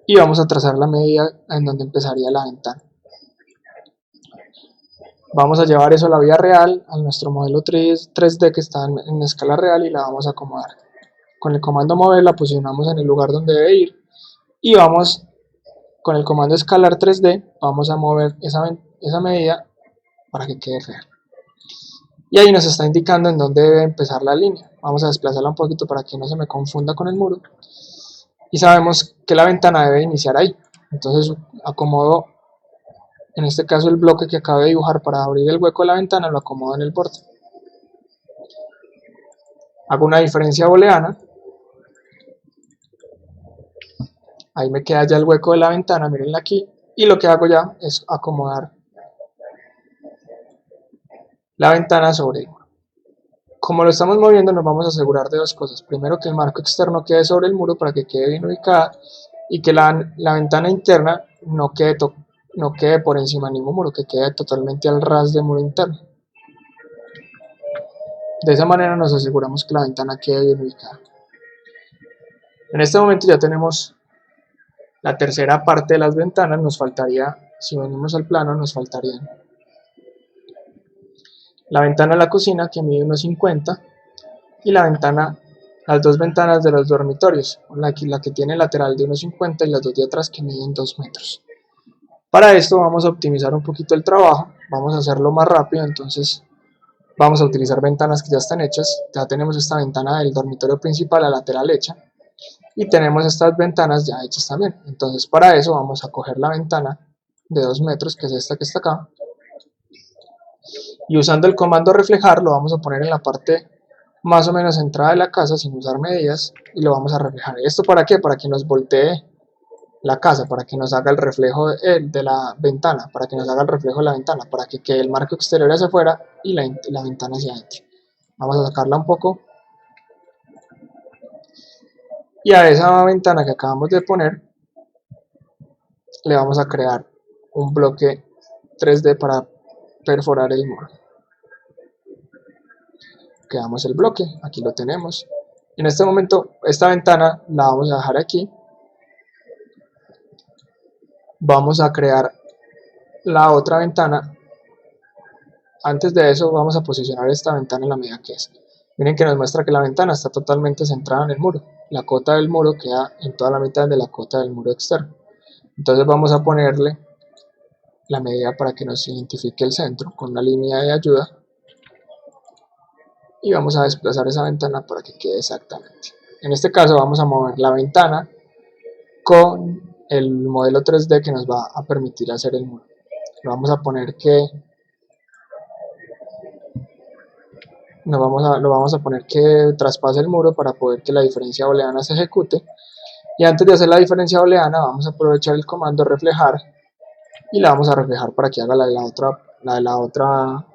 Speaker 1: y vamos a trazar la medida en donde empezaría la ventana. Vamos a llevar eso a la vida real, a nuestro modelo 3D que está en escala real y la vamos a acomodar. Con el comando mover la posicionamos en el lugar donde debe ir y vamos con el comando escalar 3D, vamos a mover esa medida para que quede real. Y ahí nos está indicando en dónde debe empezar la línea. Vamos a desplazarla un poquito para que no se me confunda con el muro. Y sabemos que la ventana debe iniciar ahí. Entonces acomodo, en este caso el bloque que acabo de dibujar para abrir el hueco de la ventana, lo acomodo en el borde. Hago una diferencia booleana. Ahí me queda ya el hueco de la ventana, mirenla aquí. Y lo que hago ya es acomodar la ventana sobre el muro. Como lo estamos moviendo, nos vamos a asegurar de dos cosas. Primero, que el marco externo quede sobre el muro para que quede bien ubicada. y que la ventana interna no quede por encima de ningún muro, que quede totalmente al ras del muro interno. De esa manera nos aseguramos que la ventana quede bien ubicada. En este momento ya tenemos la tercera parte de las ventanas. Nos faltaría, si venimos al plano, nos faltarían la ventana de la cocina, que mide unos 50, y las dos ventanas de los dormitorios, la que tiene lateral de unos 50 y las dos de atrás que miden 2 metros. Para esto vamos a optimizar un poquito el trabajo, vamos a hacerlo más rápido, entonces vamos a utilizar ventanas que ya están hechas. Ya tenemos esta ventana del dormitorio principal a lateral hecha, y tenemos estas ventanas ya hechas también. Entonces para eso vamos a coger la ventana de 2 metros, que es esta que está acá, y usando el comando reflejar lo vamos a poner en la parte más o menos centrada de la casa sin usar medidas, y lo vamos a reflejar. ¿Esto para qué? Para que nos voltee la casa, para que nos haga el reflejo de la ventana, para que nos haga el reflejo de la ventana, para que quede el marco exterior hacia afuera y la ventana hacia adentro. Vamos a sacarla un poco, y a esa ventana que acabamos de poner le vamos a crear un bloque 3D para perforar el muro. Creamos el bloque, aquí lo tenemos. En este momento esta ventana la vamos a dejar aquí. Vamos a crear la otra ventana. Antes de eso vamos a posicionar esta ventana en la medida que es. Miren que nos muestra que la ventana está totalmente centrada en el muro. La cota del muro queda en toda la mitad de la cota del muro externo. Entonces vamos a ponerle la medida para que nos identifique el centro con una línea de ayuda. Y vamos a desplazar esa ventana para que quede exactamente. En este caso vamos a mover la ventana con el modelo 3D que nos va a permitir hacer el muro. Lo vamos a poner que traspase el muro para poder que la diferencia booleana se ejecute. Y antes de hacer la diferencia booleana vamos a aprovechar el comando reflejar y la vamos a reflejar para que haga la de la otra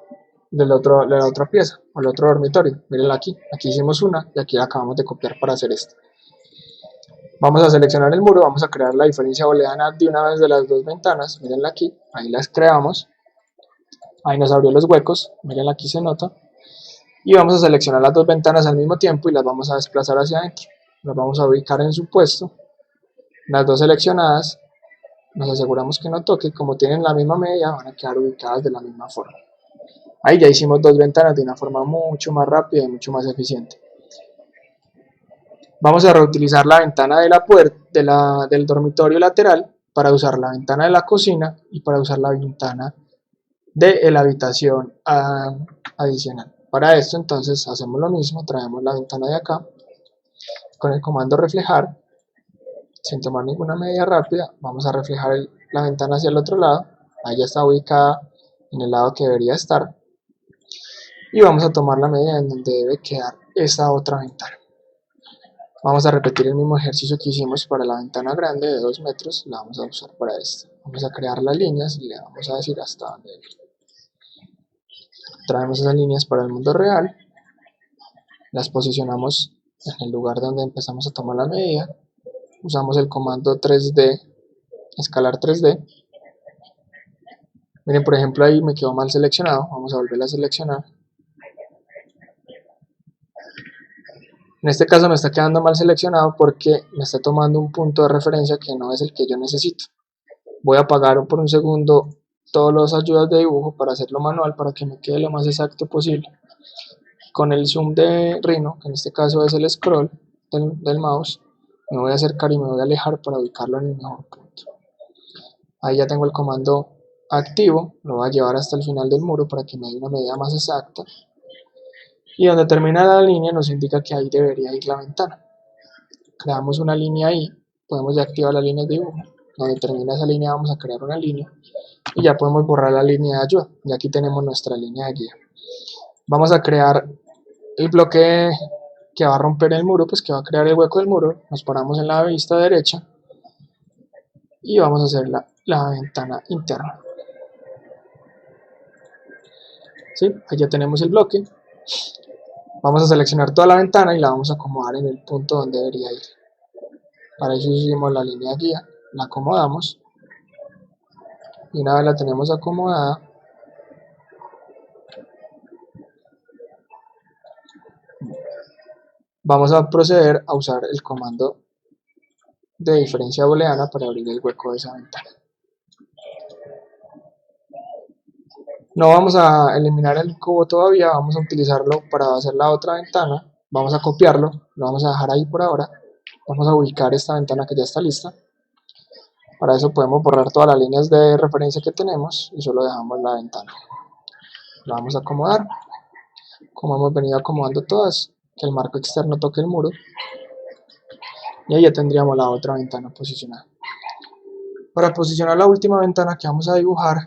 Speaker 1: pieza o el otro dormitorio. Miren aquí hicimos una y aquí la acabamos de copiar para hacer esto. Vamos a seleccionar el muro, vamos a crear la diferencia booleana de una vez de las dos ventanas. Mírenla aquí, ahí las creamos, ahí nos abrió los huecos, mírenla aquí se nota. Y vamos a seleccionar las dos ventanas al mismo tiempo y las vamos a desplazar hacia adentro. Las vamos a ubicar en su puesto, las dos seleccionadas, nos aseguramos que no toque, como tienen la misma medida van a quedar ubicadas de la misma forma. Ahí ya hicimos dos ventanas de una forma mucho más rápida y mucho más eficiente. Vamos a reutilizar la ventana de la puerta del dormitorio lateral para usar la ventana de la cocina y para usar la ventana de la habitación adicional. Para esto entonces hacemos lo mismo, traemos la ventana de acá con el comando reflejar, sin tomar ninguna medida rápida, vamos a reflejar la ventana hacia el otro lado, ahí ya está ubicada en el lado que debería estar, y vamos a tomar la medida en donde debe quedar esa otra ventana. Vamos a repetir el mismo ejercicio que hicimos para la ventana grande de 2 metros, la vamos a usar para esta. Vamos a crear las líneas y le vamos a decir hasta dónde debe ir. Traemos esas líneas para el mundo real, las posicionamos en el lugar donde empezamos a tomar la medida, usamos el comando 3D, escalar 3D. Miren, por ejemplo, ahí me quedó mal seleccionado, vamos a volverla a seleccionar. En este caso me está quedando mal seleccionado porque me está tomando un punto de referencia que no es el que yo necesito. Voy a apagar por un segundo todas las ayudas de dibujo para hacerlo manual, para que me quede lo más exacto posible. Con el zoom de Rhino, que en este caso es el scroll del mouse, me voy a acercar y me voy a alejar para ubicarlo en el mejor punto. Ahí ya tengo el comando activo, lo voy a llevar hasta el final del muro para que me dé una medida más exacta. Y donde termina la línea nos indica que ahí debería ir la ventana. Creamos una línea ahí, podemos ya activar la línea de dibujo. Donde termina esa línea vamos a crear una línea y ya podemos borrar la línea de ayuda. Y aquí tenemos nuestra línea de guía. Vamos a crear el bloque que va a romper el muro, pues que va a crear el hueco del muro. Nos paramos en la vista derecha y vamos a hacer la ventana interna. ¿Sí? Ahí ya tenemos el bloque. Vamos a seleccionar toda la ventana y la vamos a acomodar en el punto donde debería ir. Para eso hicimos la línea guía, la acomodamos y una vez la tenemos acomodada, vamos a proceder a usar el comando de diferencia booleana para abrir el hueco de esa ventana. No vamos a eliminar el cubo todavía, vamos a utilizarlo para hacer la otra ventana. Vamos a copiarlo, lo vamos a dejar ahí por ahora. Vamos a ubicar esta ventana que ya está lista. Para eso podemos borrar todas las líneas de referencia que tenemos y solo dejamos la ventana. La vamos a acomodar, como hemos venido acomodando todas, que el marco externo toque el muro. Y ahí ya tendríamos la otra ventana posicionada. Para posicionar la última ventana que vamos a dibujar,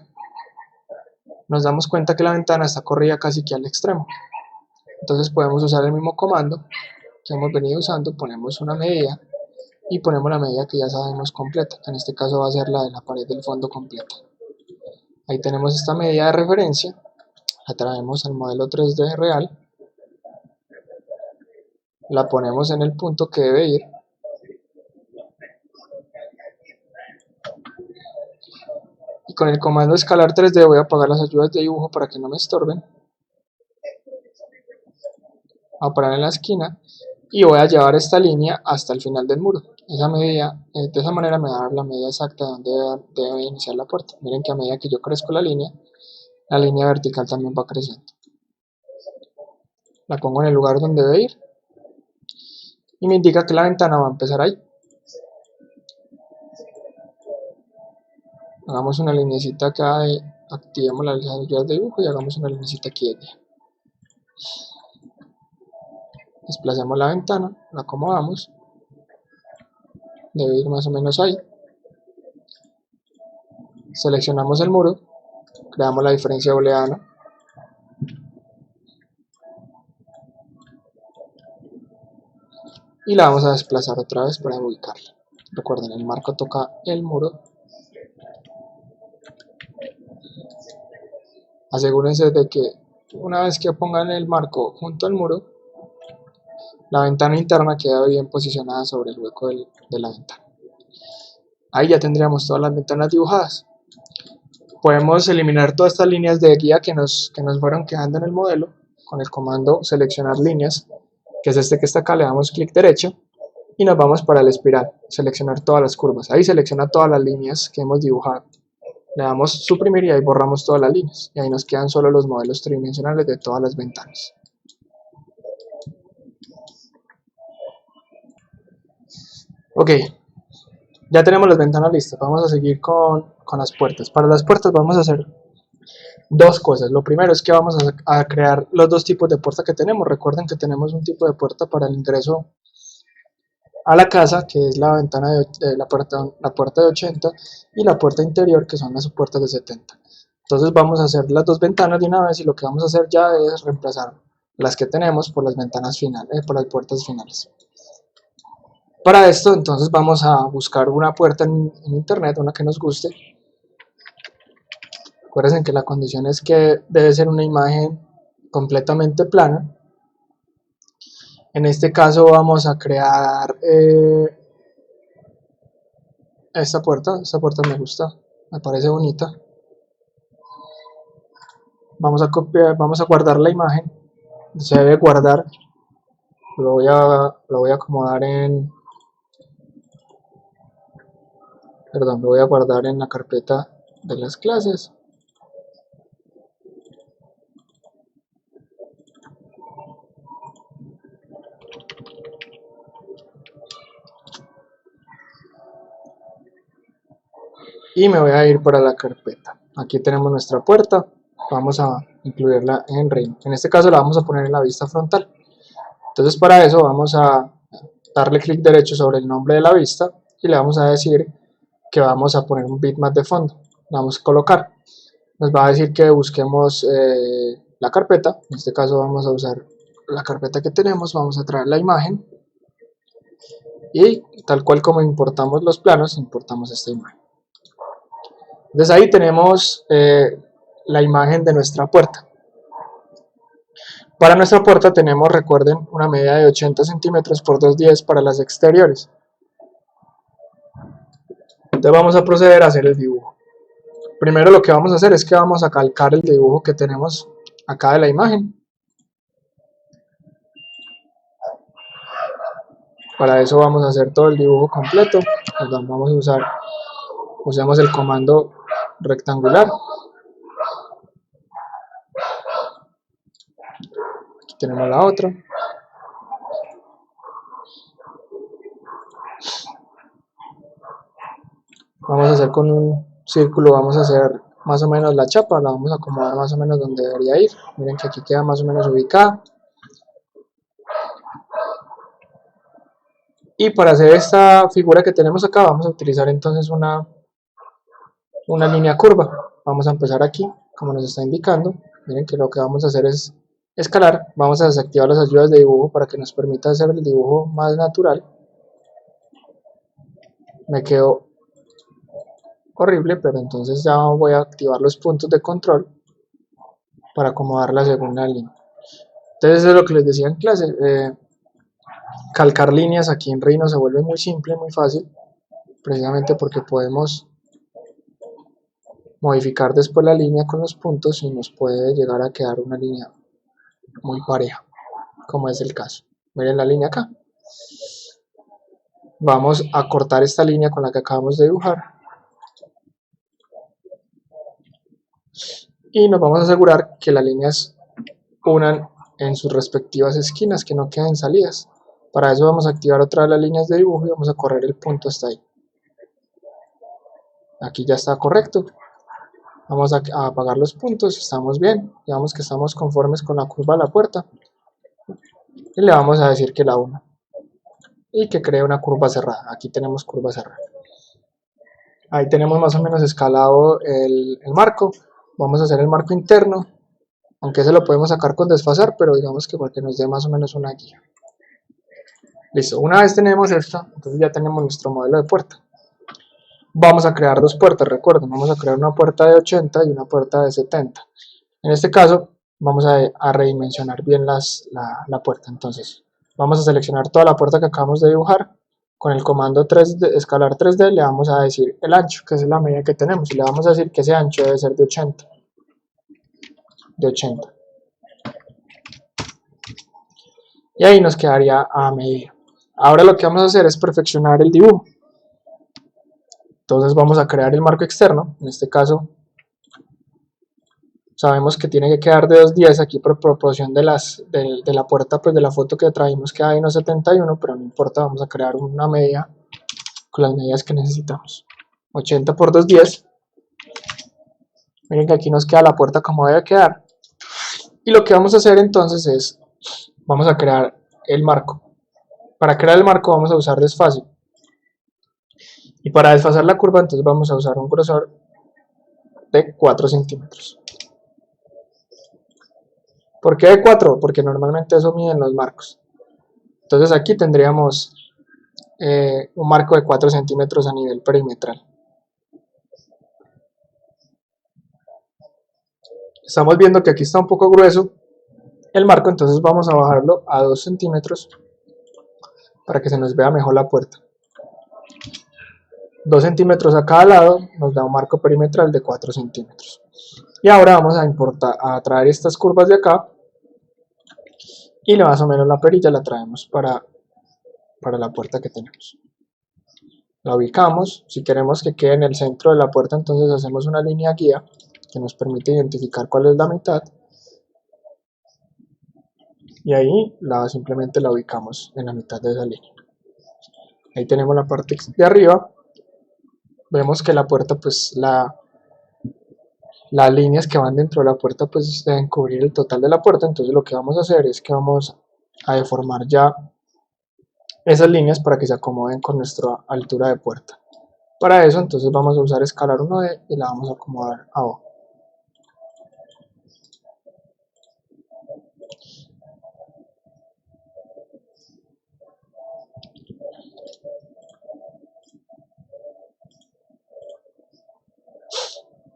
Speaker 1: nos damos cuenta que la ventana está corrida casi que al extremo. Entonces podemos usar el mismo comando que hemos venido usando, ponemos una medida y ponemos la medida que ya sabemos completa, en este caso va a ser la de la pared del fondo completa. Ahí tenemos esta medida de referencia, la traemos al modelo 3D real, la ponemos en el punto que debe ir, y con el comando escalar 3D voy a apagar las ayudas de dibujo para que no me estorben. Voy a parar en la esquina y voy a llevar esta línea hasta el final del muro. Esa medida, de esa manera me va a dar la medida exacta de donde debe iniciar la puerta. Miren que a medida que yo crezco la línea vertical también va creciendo. La pongo en el lugar donde debe ir y me indica que la ventana va a empezar ahí. Hagamos una linecita acá, activemos las ayudas de dibujo y hagamos una linecita aquí. Desplazamos la ventana, la acomodamos, debe ir más o menos ahí. Seleccionamos el muro, creamos la diferencia booleana. Y la vamos a desplazar otra vez para ubicarla. Recuerden, el marco toca el muro. Asegúrense de que una vez que pongan el marco junto al muro, la ventana interna queda bien posicionada sobre el hueco de la ventana. Ahí ya tendríamos todas las ventanas dibujadas. Podemos eliminar todas estas líneas de guía que nos fueron quedando en el modelo con el comando seleccionar líneas, que es este que está acá. Le damos clic derecho y nos vamos para la espiral, seleccionar todas las curvas. Ahí selecciona todas las líneas que hemos dibujado. Le damos suprimir y ahí borramos todas las líneas. Y ahí nos quedan solo los modelos tridimensionales de todas las ventanas. Ok, ya tenemos las ventanas listas. Vamos a seguir con las puertas. Para las puertas vamos a hacer dos cosas. Lo primero es que vamos a crear los dos tipos de puerta que tenemos. Recuerden que tenemos un tipo de puerta para el ingreso a la casa, que es la ventana de la puerta de 80, y la puerta interior, que son las puertas de 70. Entonces vamos a hacer las dos ventanas de una vez y lo que vamos a hacer ya es reemplazar las que tenemos por las ventanas finales, por las puertas finales. Para esto entonces vamos a buscar una puerta en internet, una que nos guste. Recuerden que la condición es que debe ser una imagen completamente plana. En este caso vamos a crear esta puerta me gusta, me parece bonita. Vamos a copiar, vamos a guardar la imagen, se debe guardar, lo voy a acomodar lo voy a guardar en la carpeta de las clases. Y me voy a ir para la carpeta. Aquí tenemos nuestra puerta, vamos a incluirla en Rhino. En este caso la vamos a poner en la vista frontal. Entonces para eso vamos a darle clic derecho sobre el nombre de la vista y le vamos a decir que vamos a poner un bitmap de fondo. Le vamos a colocar. Nos va a decir que busquemos la carpeta. En este caso vamos a usar la carpeta que tenemos, vamos a traer la imagen y tal cual como importamos los planos, importamos esta imagen. Entonces ahí tenemos la imagen de nuestra puerta. Para nuestra puerta tenemos, recuerden, una medida de 80 centímetros por 210 para las exteriores. Entonces vamos a proceder a hacer el dibujo. Primero lo que vamos a hacer es que vamos a calcar el dibujo que tenemos acá de la imagen. Para eso vamos a hacer todo el dibujo completo. Vamos a usamos el comando rectangular. Aquí tenemos la otra. Vamos a hacer con un círculo, vamos a hacer más o menos la chapa, la vamos a acomodar más o menos donde debería ir. Miren que aquí queda más o menos ubicada. Y para hacer esta figura que tenemos acá vamos a utilizar entonces una línea curva. Vamos a empezar aquí, como nos está indicando. Miren que lo que vamos a hacer es escalar. Vamos a desactivar las ayudas de dibujo para que nos permita hacer el dibujo más natural. Me quedó horrible, pero entonces ya voy a activar los puntos de control para acomodar la segunda línea. Entonces eso es lo que les decía en clase. Calcar líneas aquí en Rhino se vuelve muy simple, muy fácil, precisamente porque podemos modificar después la línea con los puntos y nos puede llegar a quedar una línea muy pareja, como es el caso. Miren la línea acá. Vamos a cortar esta línea con la que acabamos de dibujar y nos vamos a asegurar que las líneas unan en sus respectivas esquinas, que no queden salidas. Para eso vamos a activar otra vez las líneas de dibujo y vamos a correr el punto hasta ahí. Aquí ya está correcto. Vamos a apagar los puntos, estamos bien, digamos que estamos conformes con la curva de la puerta. Y le vamos a decir que la una. Y que cree una curva cerrada. Aquí tenemos curva cerrada. Ahí tenemos más o menos escalado el marco. Vamos a hacer el marco interno, aunque ese lo podemos sacar con desfasar, pero digamos que para que nos dé más o menos una guía. Listo, una vez tenemos esto, entonces ya tenemos nuestro modelo de puerta. Vamos a crear dos puertas, recuerden, vamos a crear una puerta de 80 y una puerta de 70. En este caso, vamos a redimensionar bien la puerta. Entonces, vamos a seleccionar toda la puerta que acabamos de dibujar. Con el comando 3D, escalar 3D, le vamos a decir el ancho, que es la medida que tenemos, y le vamos a decir que ese ancho debe ser de 80. De 80. Y ahí nos quedaría a medida. Ahora lo que vamos a hacer es perfeccionar el dibujo. Entonces vamos a crear el marco externo, en este caso sabemos que tiene que quedar de 2.10 aquí por proporción de la puerta, pues de la foto que trajimos queda de 1.71, pero no importa, vamos a crear una media con las medidas que necesitamos. 80 por 2.10. Miren que aquí nos queda la puerta como debe quedar. Y lo que vamos a hacer entonces es, vamos a crear el marco. Para crear el marco vamos a usar desfase. Y para desfasar la curva entonces vamos a usar un grosor de 4 centímetros. ¿Por qué de 4? Porque normalmente eso miden los marcos. Entonces aquí tendríamos un marco de 4 centímetros a nivel perimetral. Estamos viendo que aquí está un poco grueso el marco, entonces vamos a bajarlo a 2 centímetros para que se nos vea mejor la puerta. 2 centímetros a cada lado nos da un marco perimetral de 4 centímetros. Y ahora vamos a traer estas curvas de acá y más o menos la perilla la traemos para la puerta que tenemos. La ubicamos, si queremos que quede en el centro de la puerta entonces hacemos una línea guía que nos permite identificar cuál es la mitad y ahí simplemente la ubicamos en la mitad de esa línea. Ahí tenemos la parte de arriba. Vemos que la puerta, pues las líneas que van dentro de la puerta pues deben cubrir el total de la puerta, entonces lo que vamos a hacer es que vamos a deformar ya esas líneas para que se acomoden con nuestra altura de puerta. Para eso entonces vamos a usar escalar 1D y la vamos a acomodar abajo.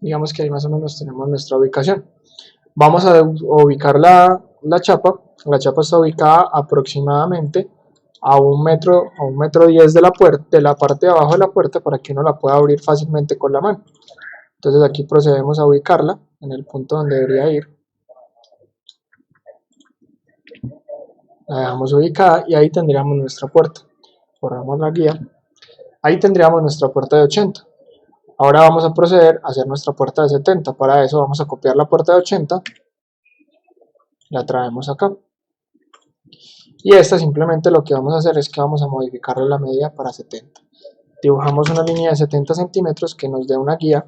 Speaker 1: Digamos que ahí más o menos tenemos nuestra ubicación. Vamos a ubicar la chapa. La chapa está ubicada aproximadamente a 1 metro 10 de la puerta, de la parte de abajo de la puerta, para que uno la pueda abrir fácilmente con la mano. Entonces aquí procedemos a ubicarla en el punto donde debería ir. La dejamos ubicada y ahí tendríamos nuestra puerta. Borramos la guía. Ahí tendríamos nuestra puerta de 80. Ahora vamos a proceder a hacer nuestra puerta de 70. Para eso vamos a copiar la puerta de 80. La traemos acá. Y esta simplemente lo que vamos a hacer es que vamos a modificarle la medida para 70. Dibujamos una línea de 70 centímetros que nos dé una guía.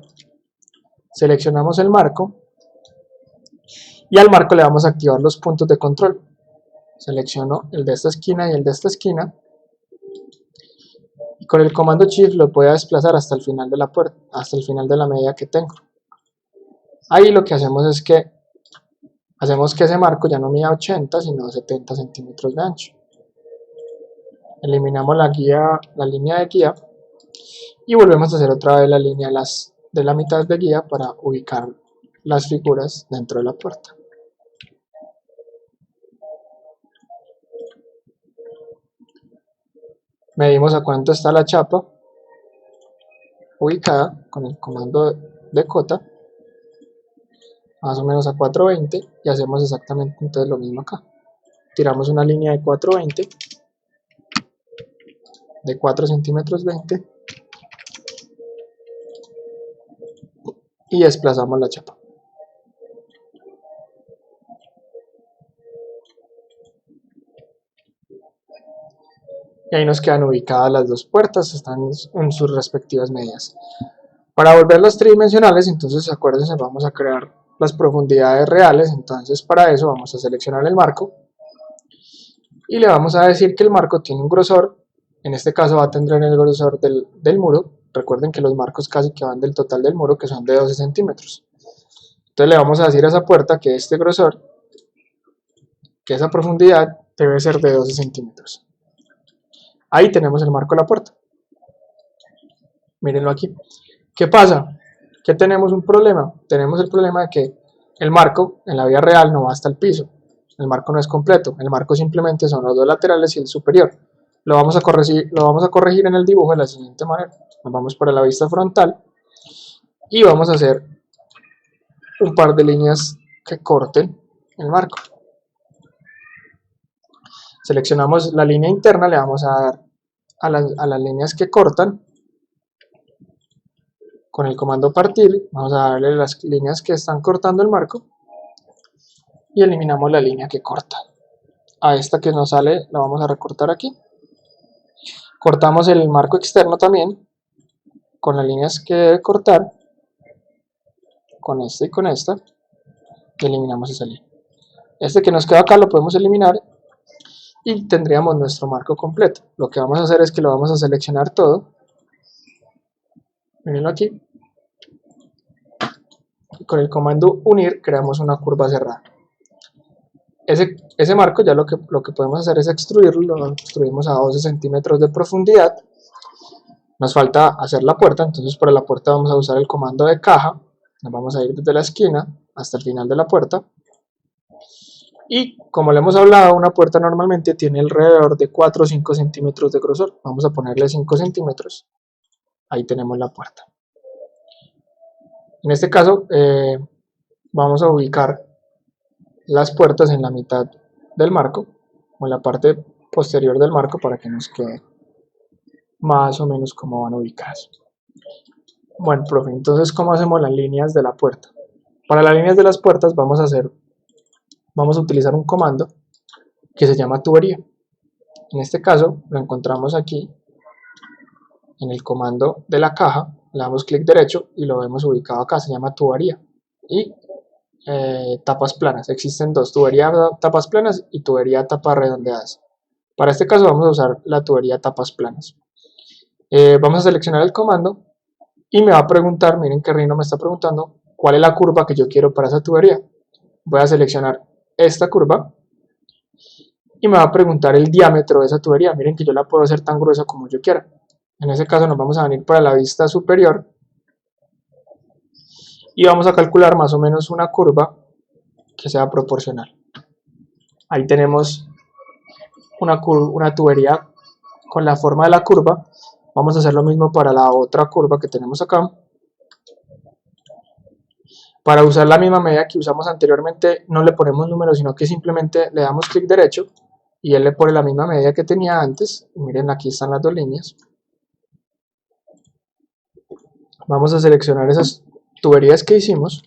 Speaker 1: Seleccionamos el marco. Y al marco le vamos a activar los puntos de control. Selecciono el de esta esquina y el de esta esquina. Y con el comando Shift lo voy a desplazar hasta el final de la puerta, hasta el final de la medida que tengo. Ahí lo que hacemos es que ese marco ya no mida 80 sino 70 centímetros de ancho. Eliminamos la línea de guía y volvemos a hacer otra vez la línea de la mitad de guía para ubicar las figuras dentro de la puerta. Medimos a cuánto está la chapa ubicada con el comando de cota, más o menos a 420, y hacemos exactamente entonces lo mismo acá. Tiramos una línea de 420, de 4 centímetros 20, y desplazamos la chapa. Y ahí nos quedan ubicadas las dos puertas, están en sus respectivas medidas. Para volverlas tridimensionales, entonces acuérdense, vamos a crear las profundidades reales. Entonces para eso vamos a seleccionar el marco y le vamos a decir que el marco tiene un grosor, en este caso va a tener el grosor del muro. Recuerden que los marcos casi que van del total del muro, que son de 12 centímetros. Entonces le vamos a decir a esa puerta que este grosor, que esa profundidad debe ser de 12 centímetros. Ahí tenemos el marco de la puerta. Mírenlo aquí. ¿Qué pasa? Que tenemos un problema. Tenemos el problema de que el marco en la vida real no va hasta el piso. El marco no es completo. El marco simplemente son los dos laterales y el superior. Lo vamos a corregir en el dibujo de la siguiente manera. Nos vamos para la vista frontal y vamos a hacer un par de líneas que corten el marco. Seleccionamos la línea interna, le vamos a dar a las líneas que cortan. Con el comando partir, vamos a darle las líneas que están cortando el marco y eliminamos la línea que corta. A esta que nos sale la vamos a recortar aquí. Cortamos el marco externo también con las líneas que debe cortar, con esta y con esta, y eliminamos esa línea. Este que nos queda acá lo podemos eliminar y tendríamos nuestro marco completo. Lo que vamos a hacer es que lo vamos a seleccionar todo. Mírenlo aquí. Y con el comando unir creamos una curva cerrada. Ese marco ya lo que podemos hacer es extruirlo. Lo extruimos a 12 centímetros de profundidad. Nos falta hacer la puerta, entonces para la puerta vamos a usar el comando de caja. Nos vamos a ir desde la esquina hasta el final de la puerta. Y como le hemos hablado, una puerta normalmente tiene alrededor de 4 o 5 centímetros de grosor. Vamos a ponerle 5 centímetros. Ahí tenemos la puerta. En este caso vamos a ubicar las puertas en la mitad del marco o en la parte posterior del marco para que nos quede más o menos como van ubicadas. Bueno, profe, entonces ¿cómo hacemos las líneas de la puerta? Para las líneas de las puertas vamos a utilizar un comando que se llama tubería. En este caso lo encontramos aquí en el comando de la caja, le damos clic derecho y lo vemos ubicado acá, se llama tubería. Y tapas planas, existen dos, tubería tapas planas y tubería tapas redondeadas. Para este caso vamos a usar la tubería tapas planas. Vamos a seleccionar el comando y me va a preguntar, miren que Rhino me está preguntando cuál es la curva que yo quiero para esa tubería. Voy a seleccionar esta curva y me va a preguntar el diámetro de esa tubería. Miren que yo la puedo hacer tan gruesa como yo quiera. En ese caso nos vamos a venir para la vista superior y vamos a calcular más o menos una curva que sea proporcional. Ahí tenemos una tubería con la forma de la curva. Vamos a hacer lo mismo para la otra curva que tenemos acá. Para usar la misma medida que usamos anteriormente, no le ponemos números, sino que simplemente le damos clic derecho y él le pone la misma medida que tenía antes. Miren, aquí están las dos líneas. Vamos a seleccionar esas tuberías que hicimos.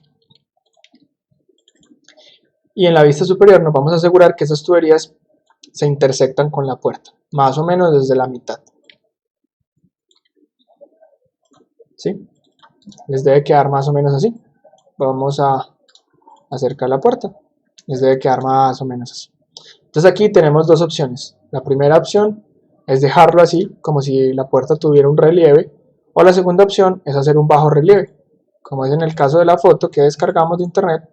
Speaker 1: Y en la vista superior nos vamos a asegurar que esas tuberías se intersectan con la puerta, más o menos desde la mitad. ¿Sí? Les debe quedar más o menos así. Vamos a acercar la puerta. Les debe quedar más o menos así. Entonces aquí tenemos dos opciones. La primera opción es dejarlo así, como si la puerta tuviera un relieve. O la segunda opción es hacer un bajo relieve. Como es en el caso de la foto que descargamos de internet,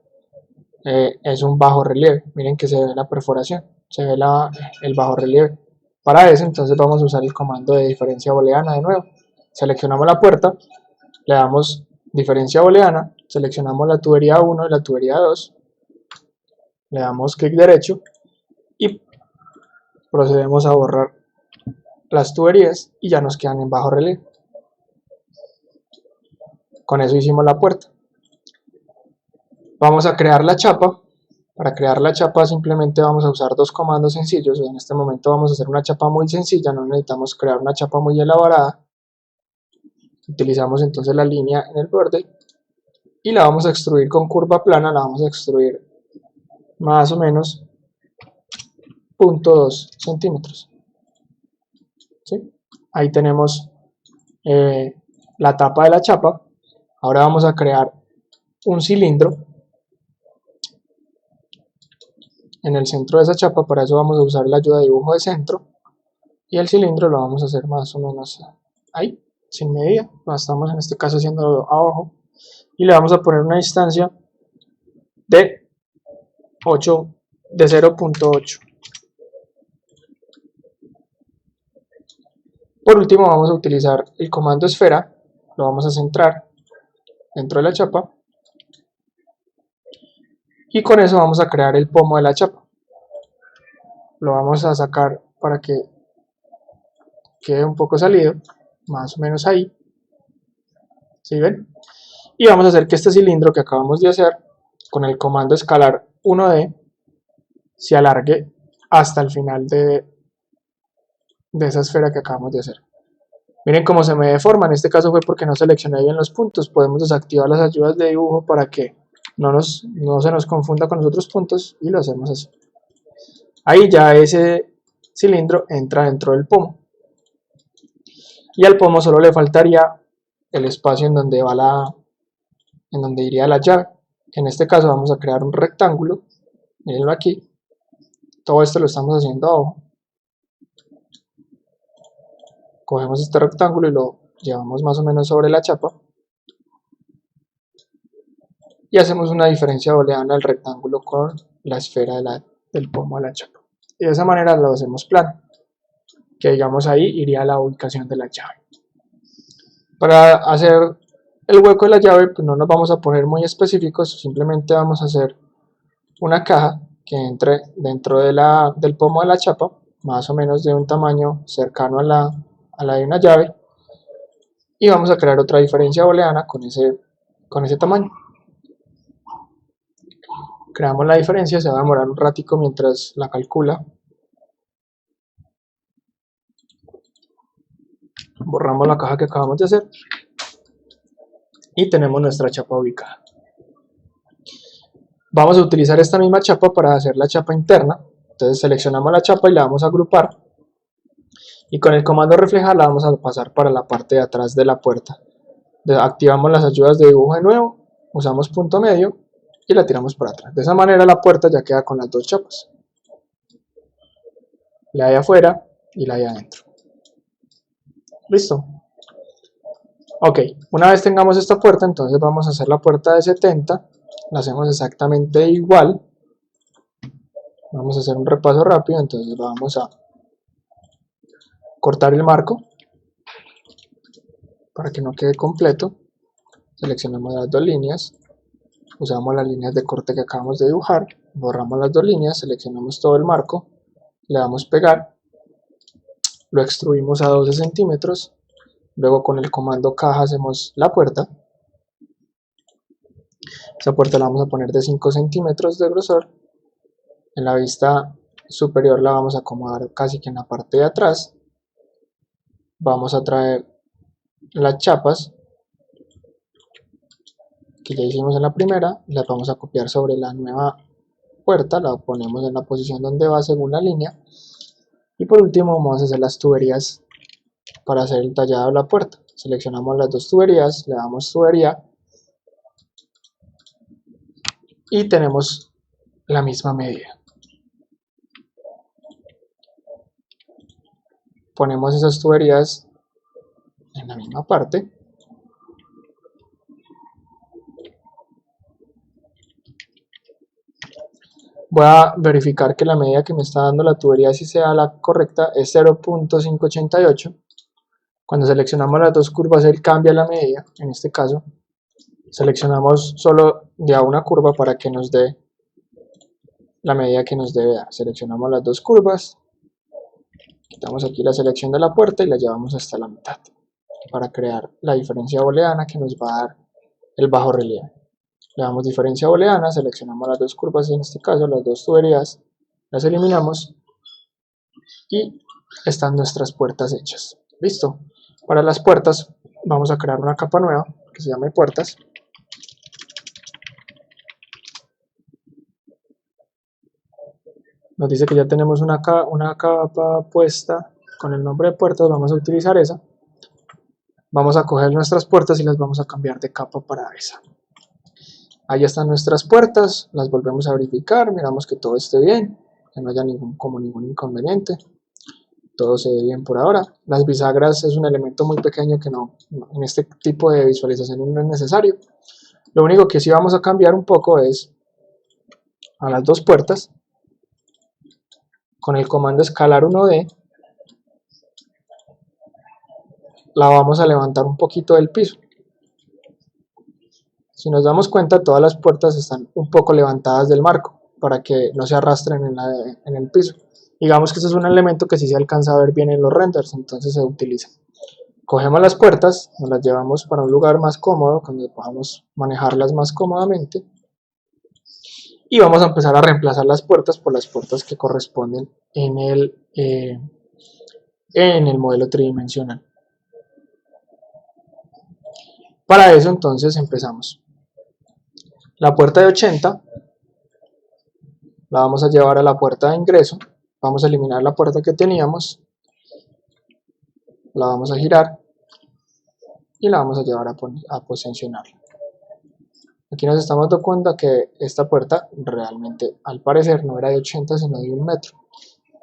Speaker 1: es un bajo relieve. Miren que se ve la perforación, se ve el bajo relieve. Para eso entonces vamos a usar el comando de diferencia booleana de nuevo. Seleccionamos la puerta, le damos diferencia booleana, seleccionamos la tubería 1 y la tubería 2, le damos clic derecho y procedemos a borrar las tuberías y ya nos quedan en bajo relieve. Con eso hicimos la puerta. Vamos a crear la chapa. Para crear la chapa simplemente vamos a usar dos comandos sencillos. En este momento vamos a hacer una chapa muy sencilla, no necesitamos crear una chapa muy elaborada. Utilizamos entonces la línea en el borde y la vamos a extruir con curva plana, la vamos a extruir más o menos 0.2 centímetros. ¿Sí? Ahí tenemos la tapa de la chapa. Ahora vamos a crear un cilindro en el centro de esa chapa. Para eso vamos a usar la ayuda de dibujo de centro y el cilindro lo vamos a hacer más o menos ahí, sin medida. Lo estamos en este caso haciendo abajo y le vamos a poner una distancia de 0.8. Por último vamos a utilizar el comando esfera, lo vamos a centrar dentro de la chapa y con eso vamos a crear el pomo de la chapa. Lo vamos a sacar para que quede un poco salido, más o menos ahí. ¿Sí ven? Y vamos a hacer que este cilindro que acabamos de hacer, con el comando escalar 1D, se alargue hasta el final de esa esfera que acabamos de hacer. Miren cómo se me deforma, en este caso fue porque no seleccioné bien los puntos. Podemos desactivar las ayudas de dibujo para que no se nos confunda con los otros puntos y lo hacemos así. Ahí ya ese cilindro entra dentro del pomo. Y al pomo solo le faltaría el espacio en donde iría la llave. En este caso vamos a crear un rectángulo. Mírenlo aquí. Todo esto lo estamos haciendo abajo. Cogemos este rectángulo y lo llevamos más o menos sobre la chapa. Y hacemos una diferencia booleana del rectángulo con la esfera del pomo de la chapa. Y de esa manera lo hacemos plano. Que digamos ahí iría la ubicación de la llave. Para hacer el hueco de la llave, pues no nos vamos a poner muy específicos, simplemente vamos a hacer una caja que entre dentro del pomo de la chapa, más o menos de un tamaño cercano a la de una llave, y vamos a crear otra diferencia booleana con ese tamaño. Creamos la diferencia, se va a demorar un ratico mientras la calcula. Borramos la caja que acabamos de hacer y tenemos nuestra chapa ubicada. Vamos a utilizar esta misma chapa para hacer la chapa interna. Entonces seleccionamos la chapa y la vamos a agrupar y con el comando reflejar la vamos a pasar para la parte de atrás de la puerta. Activamos las ayudas de dibujo de nuevo, usamos punto medio y la tiramos para atrás. De esa manera la puerta ya queda con las dos chapas, la de afuera y la de adentro. Listo. Ok, una vez tengamos esta puerta, entonces vamos a hacer la puerta de 70, la hacemos exactamente igual. Vamos a hacer un repaso rápido, entonces vamos a cortar el marco para que no quede completo. Seleccionamos las dos líneas, usamos las líneas de corte que acabamos de dibujar, borramos las dos líneas, seleccionamos todo el marco, le damos pegar, lo extruimos a 12 centímetros, luego con el comando caja hacemos la puerta. Esa puerta la vamos a poner de 5 centímetros de grosor. En la vista superior la vamos a acomodar casi que en la parte de atrás. Vamos a traer las chapas que ya hicimos en la primera, las vamos a copiar sobre la nueva puerta, la ponemos en la posición donde va según la línea. Y por último vamos a hacer las tuberías para hacer el tallado de la puerta. Seleccionamos las dos tuberías, le damos tubería y tenemos la misma medida. Ponemos esas tuberías en la misma parte. Voy a verificar que la medida que me está dando la tubería, si sea la correcta, es 0.588. Cuando seleccionamos las dos curvas, él cambia la medida. En este caso, seleccionamos solo ya una curva para que nos dé la medida que nos debe dar. Seleccionamos las dos curvas, quitamos aquí la selección de la puerta y la llevamos hasta la mitad para crear la diferencia booleana que nos va a dar el bajo relieve. Le damos diferencia booleana, seleccionamos las dos curvas, en este caso las dos tuberías, las eliminamos y están nuestras puertas hechas. Listo. Para las puertas vamos a crear una capa nueva que se llame puertas. Nos dice que ya tenemos una capa puesta con el nombre de puertas, vamos a utilizar esa. Vamos a coger nuestras puertas y las vamos a cambiar de capa para esa. Ahí están nuestras puertas, las volvemos a verificar, miramos que todo esté bien, que no haya ningún inconveniente. Todo se ve bien por ahora. Las bisagras es un elemento muy pequeño que no, en este tipo de visualización no es necesario. Lo único que sí vamos a cambiar un poco es a las dos puertas. Con el comando escalar 1D la vamos a levantar un poquito del piso. Si nos damos cuenta, todas las puertas están un poco levantadas del marco para que no se arrastren en el piso. Digamos que este es un elemento que sí se alcanza a ver bien en los renders, entonces se utiliza. Cogemos las puertas, nos las llevamos para un lugar más cómodo, donde podamos manejarlas más cómodamente. Y vamos a empezar a reemplazar las puertas por las puertas que corresponden en el modelo tridimensional. Para eso entonces empezamos. La puerta de 80 la vamos a llevar a la puerta de ingreso. Vamos a eliminar la puerta que teníamos, la vamos a girar y la vamos a llevar a posicionarla. Aquí nos estamos dando cuenta que esta puerta realmente al parecer no era de 80 sino de 1 metro.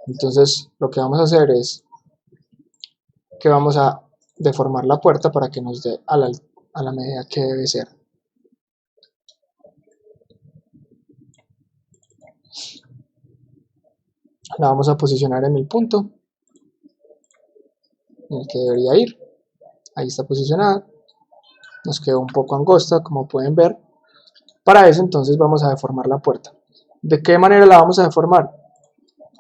Speaker 1: Entonces lo que vamos a hacer es que vamos a deformar la puerta para que nos dé a la medida que debe ser. La vamos a posicionar en el punto en el que debería ir. Ahí está posicionada. Nos quedó un poco angosta, como pueden ver. Para eso entonces vamos a deformar la puerta. ¿De qué manera la vamos a deformar?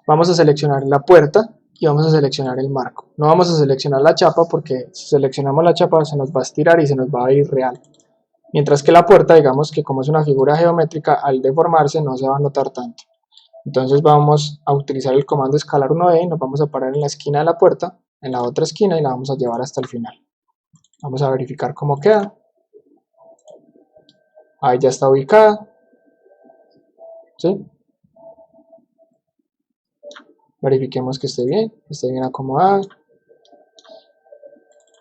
Speaker 1: Vamos a seleccionar la puerta y vamos a seleccionar el marco. No vamos a seleccionar la chapa porque si seleccionamos la chapa se nos va a estirar y se nos va a ir real. Mientras que la puerta, digamos que como es una figura geométrica, al deformarse no se va a notar tanto. Entonces vamos a utilizar el comando escalar 1D y nos vamos a parar en la esquina de la puerta, en la otra esquina, y la vamos a llevar hasta el final. Vamos a verificar cómo queda. Ahí ya está ubicada. ¿Sí? Verifiquemos que esté bien acomodada.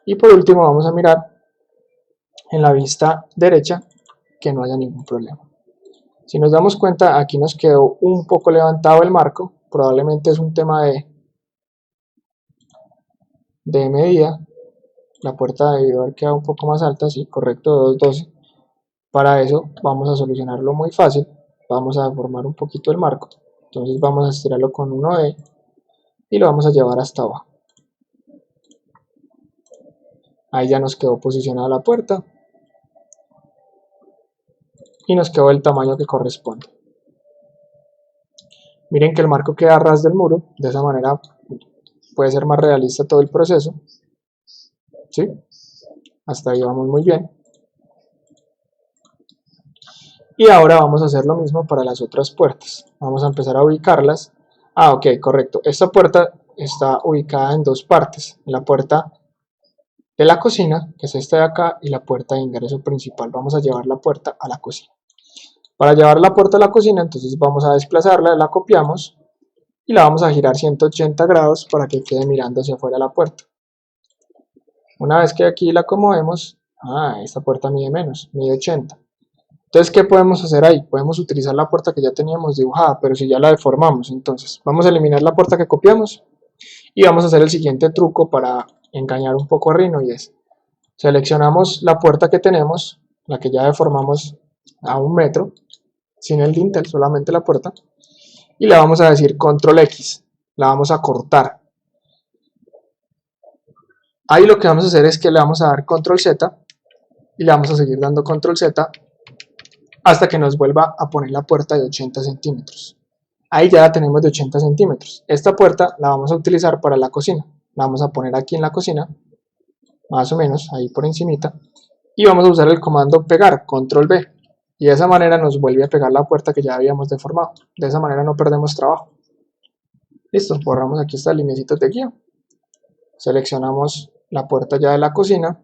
Speaker 1: Y por último vamos a mirar en la vista derecha que no haya ningún problema. Si nos damos cuenta, aquí nos quedó un poco levantado el marco, probablemente es un tema de medida. La puerta debió haber quedado un poco más alta, sí, correcto, 212. Para eso vamos a solucionarlo muy fácil, vamos a deformar un poquito el marco, entonces vamos a estirarlo con 1D y lo vamos a llevar hasta abajo. Ahí ya nos quedó posicionada la puerta y nos quedó el tamaño que corresponde. Miren que el marco queda a ras del muro, de esa manera puede ser más realista todo el proceso. ¿Sí? Hasta ahí vamos muy bien. Y ahora vamos a hacer lo mismo para las otras puertas. Vamos a empezar a ubicarlas. Ah, ok, correcto. Esta puerta está ubicada en dos partes. La puerta de la cocina, que es esta de acá, y la puerta de ingreso principal. Vamos a llevar la puerta a la cocina. Para llevar la puerta a la cocina, entonces vamos a desplazarla, la copiamos y la vamos a girar 180 grados para que quede mirando hacia afuera la puerta. Una vez que aquí la acomodemos, esta puerta mide menos, mide 80. Entonces, ¿qué podemos hacer ahí? Podemos utilizar la puerta que ya teníamos dibujada, pero si ya la deformamos, entonces vamos a eliminar la puerta que copiamos y vamos a hacer el siguiente truco para engañar un poco a Rhino, y es, seleccionamos la puerta que tenemos, la que ya deformamos a 1 metro, sin el dintel, solamente la puerta, y le vamos a decir control X, la vamos a cortar. Ahí lo que vamos a hacer es que le vamos a dar control Z y le vamos a seguir dando control Z hasta que nos vuelva a poner la puerta de 80 centímetros. Ahí ya la tenemos de 80 centímetros. Esta puerta la vamos a utilizar para la cocina. La vamos a poner aquí en la cocina, más o menos, ahí por encimita. Y vamos a usar el comando pegar, control B. Y de esa manera nos vuelve a pegar la puerta que ya habíamos deformado. De esa manera no perdemos trabajo. Listo, borramos aquí estas lineecitas de guía. Seleccionamos la puerta ya de la cocina.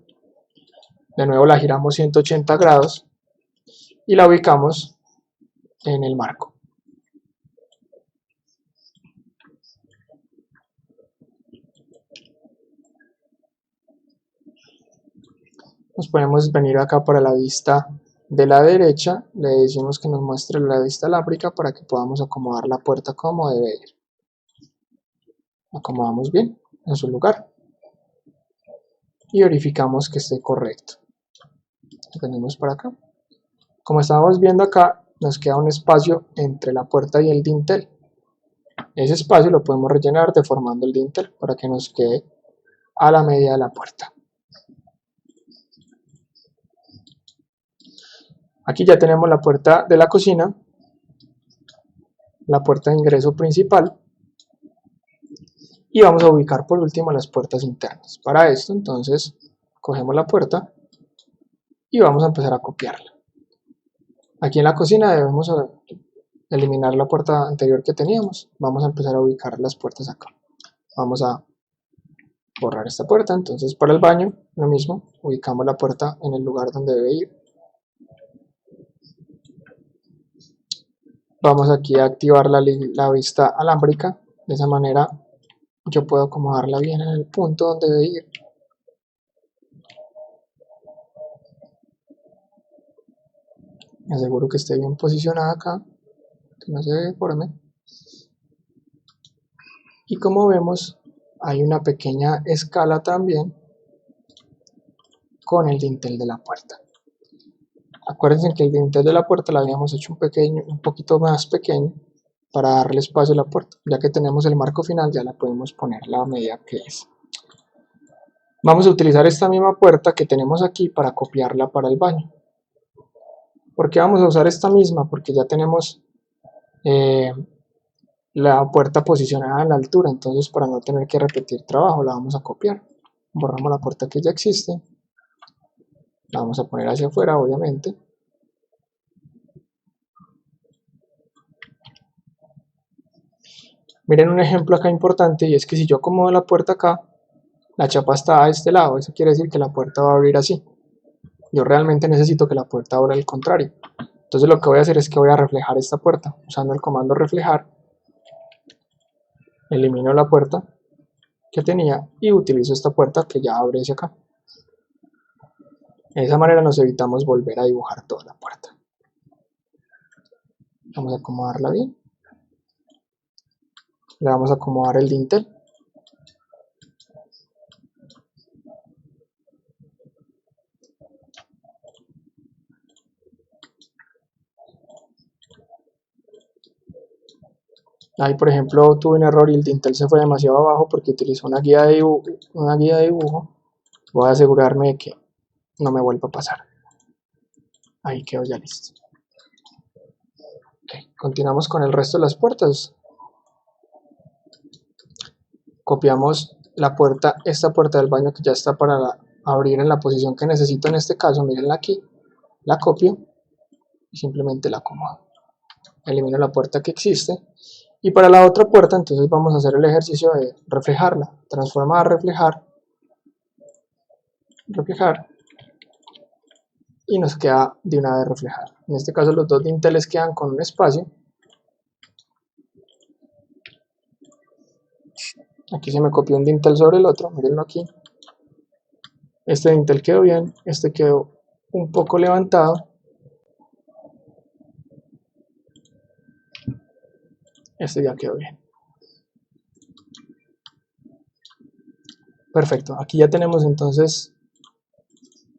Speaker 1: De nuevo la giramos 180 grados. Y la ubicamos en el marco. Nos podemos venir acá para la vista de la derecha, le decimos que nos muestre la vista alámbrica para que podamos acomodar la puerta como debe ir. Acomodamos bien en su lugar y verificamos que esté correcto. Venimos para acá. Como estamos viendo acá, nos queda un espacio entre la puerta y el dintel. Ese espacio lo podemos rellenar deformando el dintel para que nos quede a la medida de la puerta. Aquí ya tenemos la puerta de la cocina, la puerta de ingreso principal, y vamos a ubicar por último las puertas internas. Para esto, entonces, cogemos la puerta y vamos a empezar a copiarla. Aquí en la cocina debemos eliminar la puerta anterior que teníamos. Vamos a empezar a ubicar las puertas acá. Vamos a borrar esta puerta. Entonces, para el baño, lo mismo, ubicamos la puerta en el lugar donde debe ir. Vamos aquí a activar la vista alámbrica. De esa manera yo puedo acomodarla bien en el punto donde debe ir. Me aseguro que esté bien posicionada acá, que no se deforme. Y como vemos, hay una pequeña escala también con el dintel de la puerta. Acuérdense que el dintel de la puerta lo habíamos hecho un poquito más pequeño para darle espacio a la puerta. Ya que tenemos el marco final, ya la podemos poner la medida que es. Vamos a utilizar esta misma puerta que tenemos aquí para copiarla para el baño. ¿Por qué vamos a usar esta misma? Porque ya tenemos la puerta posicionada a la altura, entonces para no tener que repetir trabajo la vamos a copiar. Borramos la puerta que ya existe, la vamos a poner hacia afuera obviamente. Miren un ejemplo acá importante, y es que si yo acomodo la puerta acá, la chapa está a este lado, eso quiere decir que la puerta va a abrir así. Yo realmente necesito que la puerta abra al contrario. Entonces lo que voy a hacer es que voy a reflejar esta puerta, usando el comando reflejar. Elimino la puerta que tenía y utilizo esta puerta que ya abre hacia acá. De esa manera nos evitamos volver a dibujar toda la puerta. Vamos a acomodarla bien. Le vamos a acomodar el dintel. Ahí por ejemplo tuve un error y el dintel se fue demasiado abajo porque utilizó una guía de dibujo. Voy a asegurarme de que no me vuelva a pasar. Ahí quedó ya listo. Okay, continuamos con el resto de las puertas. copiamos la puerta, esta puerta del baño que ya está para abrir en la posición que necesito en este caso, mírenla aquí, la copio y simplemente la acomodo. Elimino la puerta que existe. Y para la otra puerta, entonces vamos a hacer el ejercicio de reflejarla. Transformar, reflejar, reflejar. Y nos queda de una vez reflejada. En este caso los dos dinteles quedan con un espacio. Aquí se me copió un dintel sobre el otro, mírenlo aquí. Este dintel quedó bien, este quedó un poco levantado. Este ya quedó bien. Perfecto, aquí ya tenemos entonces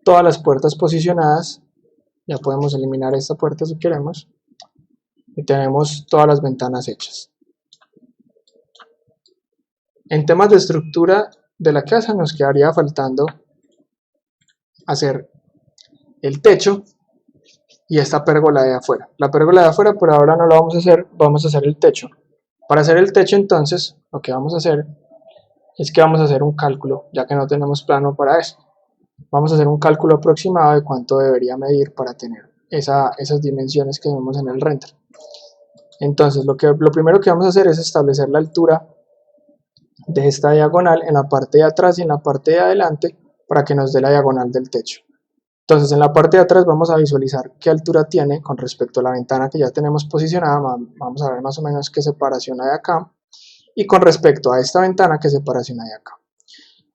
Speaker 1: todas las puertas posicionadas. Ya podemos eliminar esta puerta si queremos. Y tenemos todas las ventanas hechas. En temas de estructura de la casa nos quedaría faltando hacer el techo y esta pérgola de afuera. La pérgola de afuera por ahora no la vamos a hacer el techo. Para hacer el techo entonces lo que vamos a hacer es que vamos a hacer un cálculo, ya que no tenemos plano para eso. Vamos a hacer un cálculo aproximado de cuánto debería medir para tener esas dimensiones que vemos en el render. Entonces lo primero que vamos a hacer es establecer la altura de esta diagonal en la parte de atrás y en la parte de adelante para que nos dé la diagonal del techo. Entonces en la parte de atrás vamos a visualizar qué altura tiene con respecto a la ventana que ya tenemos posicionada. Vamos a ver más o menos qué separación hay acá. Y con respecto a esta ventana, qué separación hay acá.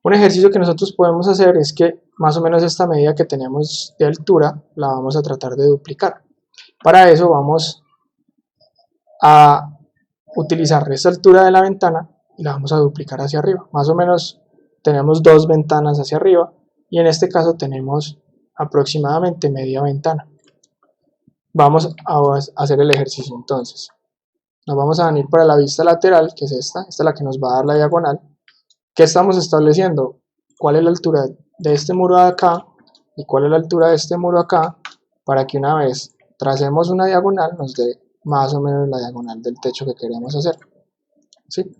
Speaker 1: Un ejercicio que nosotros podemos hacer es que más o menos esta medida que tenemos de altura la vamos a tratar de duplicar. Para eso vamos a utilizar esta altura de la ventana y la vamos a duplicar hacia arriba. Más o menos tenemos dos ventanas hacia arriba y en este caso tenemos aproximadamente media ventana. Vamos a hacer el ejercicio entonces. Nos vamos a venir para la vista lateral, que es esta es la que nos va a dar la diagonal. ¿Qué estamos estableciendo? ¿Cuál es la altura de este muro de acá y cuál es la altura de este muro acá? Para que una vez tracemos una diagonal nos dé más o menos la diagonal del techo que queremos hacer. ¿Sí?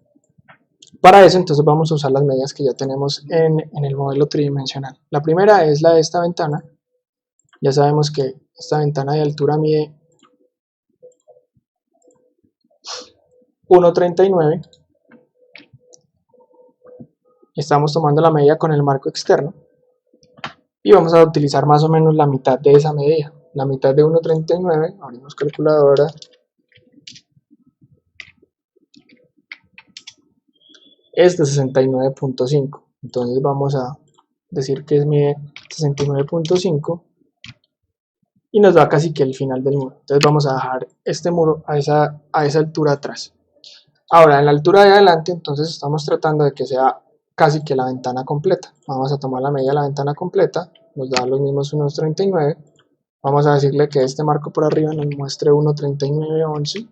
Speaker 1: Para eso entonces vamos a usar las medidas que ya tenemos en el modelo tridimensional. La primera es la de esta ventana. Ya sabemos que esta ventana de altura mide 1,39. Estamos tomando la medida con el marco externo y vamos a utilizar más o menos la mitad de esa medida. La mitad de 1,39, abrimos calculadora, es de 69,5. Entonces vamos a decir que mide 69,5 y nos da casi que el final del muro. Entonces vamos a dejar este muro a esa altura atrás. Ahora en la altura de adelante entonces estamos tratando de que sea casi que la ventana completa. Vamos a tomar la medida de la ventana completa, nos da los mismos 1,39. Vamos a decirle que este marco por arriba nos muestre 1,3911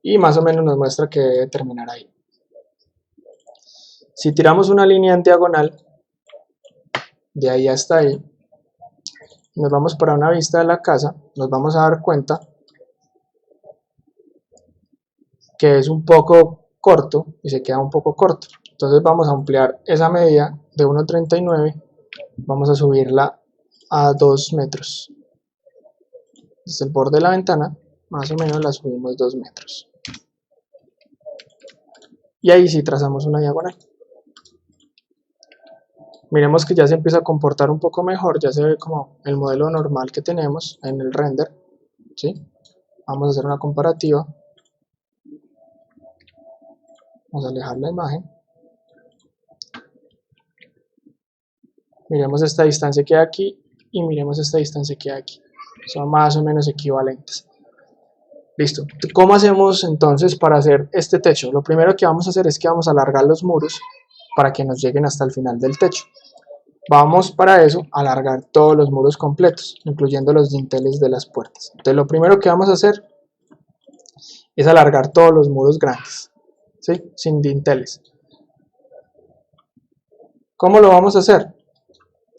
Speaker 1: y más o menos nos muestra que debe terminar ahí. Si tiramos una línea en diagonal de ahí hasta ahí, nos vamos para una vista de la casa, nos vamos a dar cuenta que es un poco corto y se queda un poco corto. Entonces vamos a ampliar esa medida de 1,39, vamos a subirla a 2 metros. Desde el borde de la ventana, más o menos la subimos 2 metros. Y ahí sí trazamos una diagonal. Miremos que ya se empieza a comportar un poco mejor, ya se ve como el modelo normal que tenemos en el render. ¿Sí? Vamos a hacer una comparativa. Vamos a alejar la imagen. Miremos esta distancia que hay aquí y miremos esta distancia que hay aquí. Son más o menos equivalentes. Listo. ¿Cómo hacemos entonces para hacer este techo? Lo primero que vamos a hacer es que vamos a alargar los muros para que nos lleguen hasta el final del techo. Vamos para eso a alargar todos los muros completos, incluyendo los dinteles de las puertas. Entonces lo primero que vamos a hacer es alargar todos los muros grandes, ¿sí? Sin dinteles. ¿Cómo lo vamos a hacer?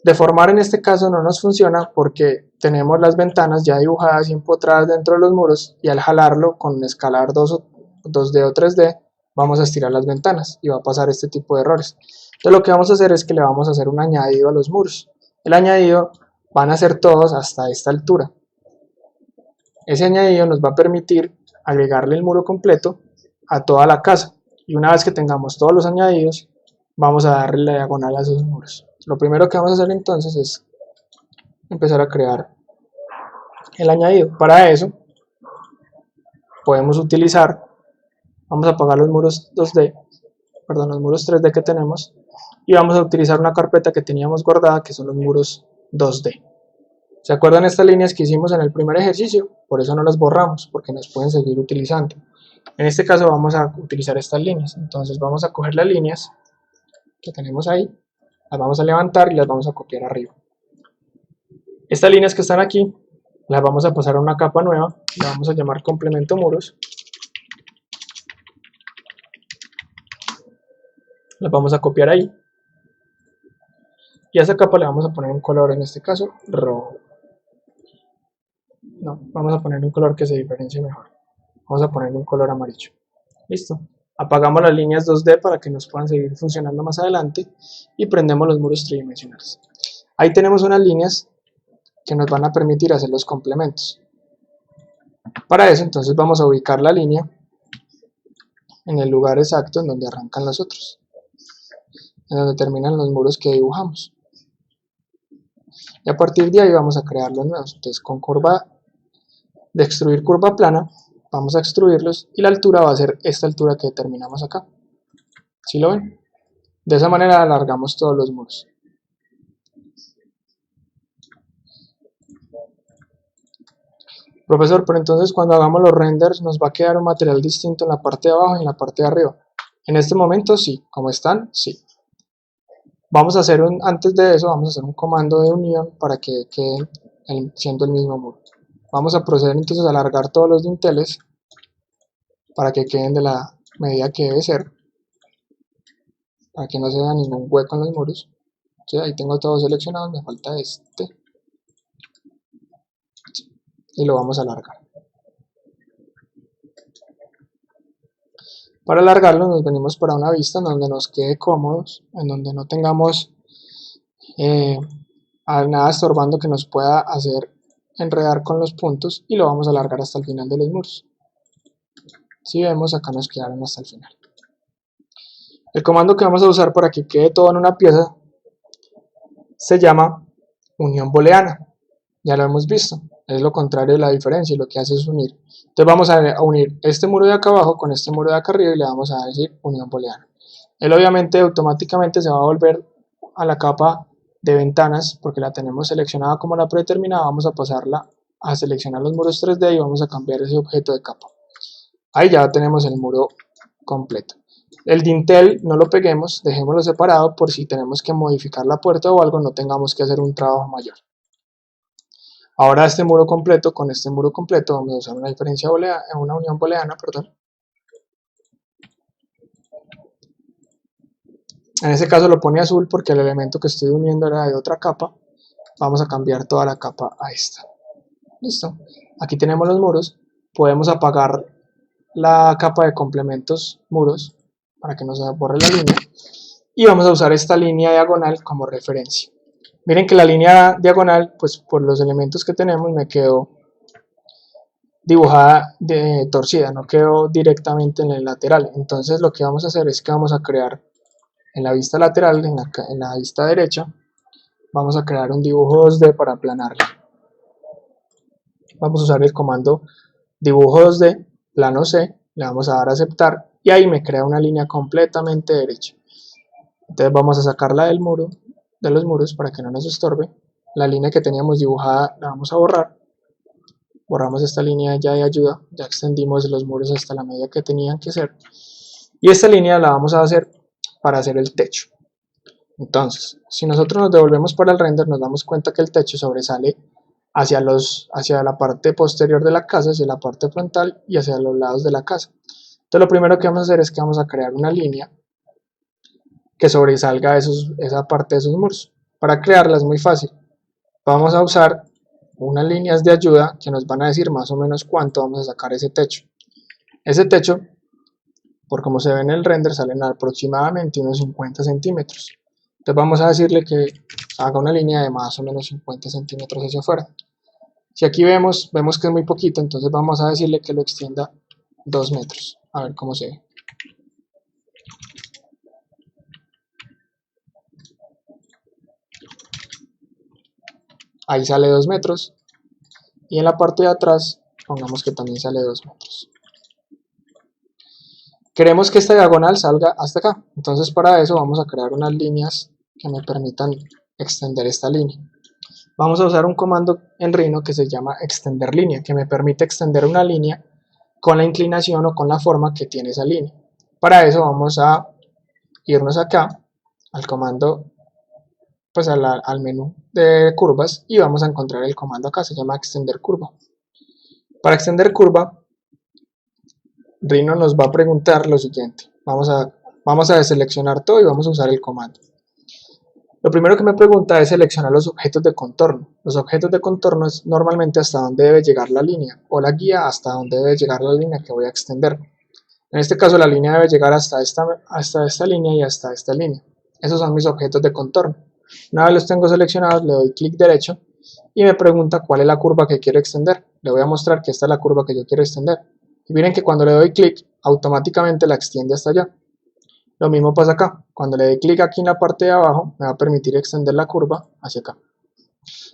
Speaker 1: Deformar en este caso no nos funciona porque tenemos las ventanas ya dibujadas y empotradas dentro de los muros y al jalarlo con un escalar 2D o 3D vamos a estirar las ventanas y va a pasar este tipo de errores. Entonces lo que vamos a hacer es que le vamos a hacer un añadido a los muros. El añadido van a ser todos hasta esta altura. Ese añadido nos va a permitir agregarle el muro completo a toda la casa. Y una vez que tengamos todos los añadidos, vamos a darle la diagonal a esos muros. Lo primero que vamos a hacer entonces es empezar a crear el añadido. Para eso podemos utilizar, vamos a apagar los muros 2D, perdón, los muros 3D que tenemos, y vamos a utilizar una carpeta que teníamos guardada que son los muros 2D. ¿Se acuerdan estas líneas que hicimos en el primer ejercicio? Por eso no las borramos, porque nos pueden seguir utilizando. En este caso vamos a utilizar estas líneas, entonces vamos a coger las líneas que tenemos ahí, las vamos a levantar y las vamos a copiar arriba. Estas líneas que están aquí, las vamos a pasar a una capa nueva, la vamos a llamar complemento muros. Las vamos a copiar ahí. Y a esa capa le vamos a poner un color, en este caso, rojo. No, vamos a poner un color que se diferencie mejor. Vamos a poner un color amarillo. Listo. Apagamos las líneas 2D para que nos puedan seguir funcionando más adelante y prendemos los muros tridimensionales. Ahí tenemos unas líneas que nos van a permitir hacer los complementos. Para eso entonces vamos a ubicar la línea en el lugar exacto en donde arrancan los otros, en donde terminan los muros que dibujamos. Y a partir de ahí vamos a crear los nuevos. Entonces con curva de extruir curva plana vamos a extruirlos y la altura va a ser esta altura que determinamos acá. ¿Sí lo ven? De esa manera alargamos todos los muros. Profesor, pero entonces cuando hagamos los renders nos va a quedar un material distinto en la parte de abajo y en la parte de arriba. En este momento sí, como están, sí. Vamos a hacer antes de eso vamos a hacer un comando de unión para que queden siendo el mismo muro. Vamos a proceder entonces a alargar todos los dinteles para que queden de la medida que debe ser, para que no se vea ningún hueco en los muros. ¿Sí? Ahí tengo todo seleccionado, me falta este y lo vamos a alargar. Para alargarlo nos venimos para una vista en donde nos quede cómodos, en donde no tengamos nada estorbando que nos pueda hacer enredar con los puntos, y lo vamos a alargar hasta el final de los muros. Si vemos, acá nos quedaron hasta el final. El comando que vamos a usar para que quede todo en una pieza se llama unión booleana. Ya lo hemos visto, es lo contrario de la diferencia, y lo que hace es unir. Entonces vamos a unir este muro de acá abajo con este muro de acá arriba y le vamos a decir unión booleana. Él obviamente automáticamente se va a volver a la capa de ventanas porque la tenemos seleccionada como la predeterminada. Vamos a pasarla a seleccionar los muros 3D y vamos a cambiar ese objeto de capa. Ahí ya tenemos el muro completo. El dintel no lo peguemos, dejémoslo separado por si tenemos que modificar la puerta o algo, no tengamos que hacer un trabajo mayor. Ahora este muro completo, con este muro completo vamos a usar una diferencia booleana, una unión booleana, perdón. En este caso lo pone azul porque el elemento que estoy uniendo era de otra capa. Vamos a cambiar toda la capa a esta. Listo. Aquí tenemos los muros. Podemos apagar la capa de complementos muros para que no se borre la línea. Y vamos a usar esta línea diagonal como referencia. Miren que la línea diagonal, pues por los elementos que tenemos, me quedó dibujada torcida, no quedó directamente en el lateral. Entonces lo que vamos a hacer es que vamos a crear en la vista lateral, en la vista derecha, vamos a crear un dibujo 2D para aplanarla. Vamos a usar el comando dibujo 2D, plano C, le vamos a dar a aceptar y ahí me crea una línea completamente derecha. Entonces vamos a sacarla del muro, de los muros para que no nos estorbe. La línea que teníamos dibujada la vamos a borrar. Borramos esta línea ya de ayuda, ya extendimos los muros hasta la medida que tenían que ser. Y esta línea la vamos a hacer para hacer el techo. Entonces, si nosotros nos devolvemos para el render, nos damos cuenta que el techo sobresale hacia la parte posterior de la casa, hacia la parte frontal y hacia los lados de la casa. Entonces lo primero que vamos a hacer es que vamos a crear una línea que sobresalga esa parte de esos muros. Para crearla es muy fácil. Vamos a usar unas líneas de ayuda que nos van a decir más o menos cuánto vamos a sacar ese techo. Ese techo por como se ve en el render, salen aproximadamente unos 50 centímetros. Entonces vamos a decirle que haga una línea de más o menos 50 centímetros hacia afuera. Si aquí vemos que es muy poquito, entonces vamos a decirle que lo extienda 2 metros. A ver cómo se ve. Ahí sale 2 metros. Y en la parte de atrás, pongamos que también sale 2 metros. Queremos que esta diagonal salga hasta acá. Entonces para eso vamos a crear unas líneas que me permitan extender esta línea. Vamos a usar un comando en Rhino que se llama extender línea, que me permite extender una línea con la inclinación o con la forma que tiene esa línea. Para eso vamos a irnos acá al comando, pues al menú de curvas, y vamos a encontrar el comando acá, se llama extender curva. Para extender curva, Rhino nos va a preguntar lo siguiente. Vamos a deseleccionar todo y vamos a usar el comando. Lo primero que me pregunta es seleccionar los objetos de contorno. Los objetos de contorno es normalmente hasta dónde debe llegar la línea, o la guía hasta dónde debe llegar la línea que voy a extender. En este caso la línea debe llegar hasta esta línea y hasta esta línea. Esos son mis objetos de contorno. Una vez los tengo seleccionados, le doy clic derecho y me pregunta cuál es la curva que quiero extender. Le voy a mostrar que esta es la curva que yo quiero extender. Y miren que cuando le doy clic, automáticamente la extiende hasta allá. Lo mismo pasa acá. Cuando le doy clic aquí en la parte de abajo, me va a permitir extender la curva hacia acá.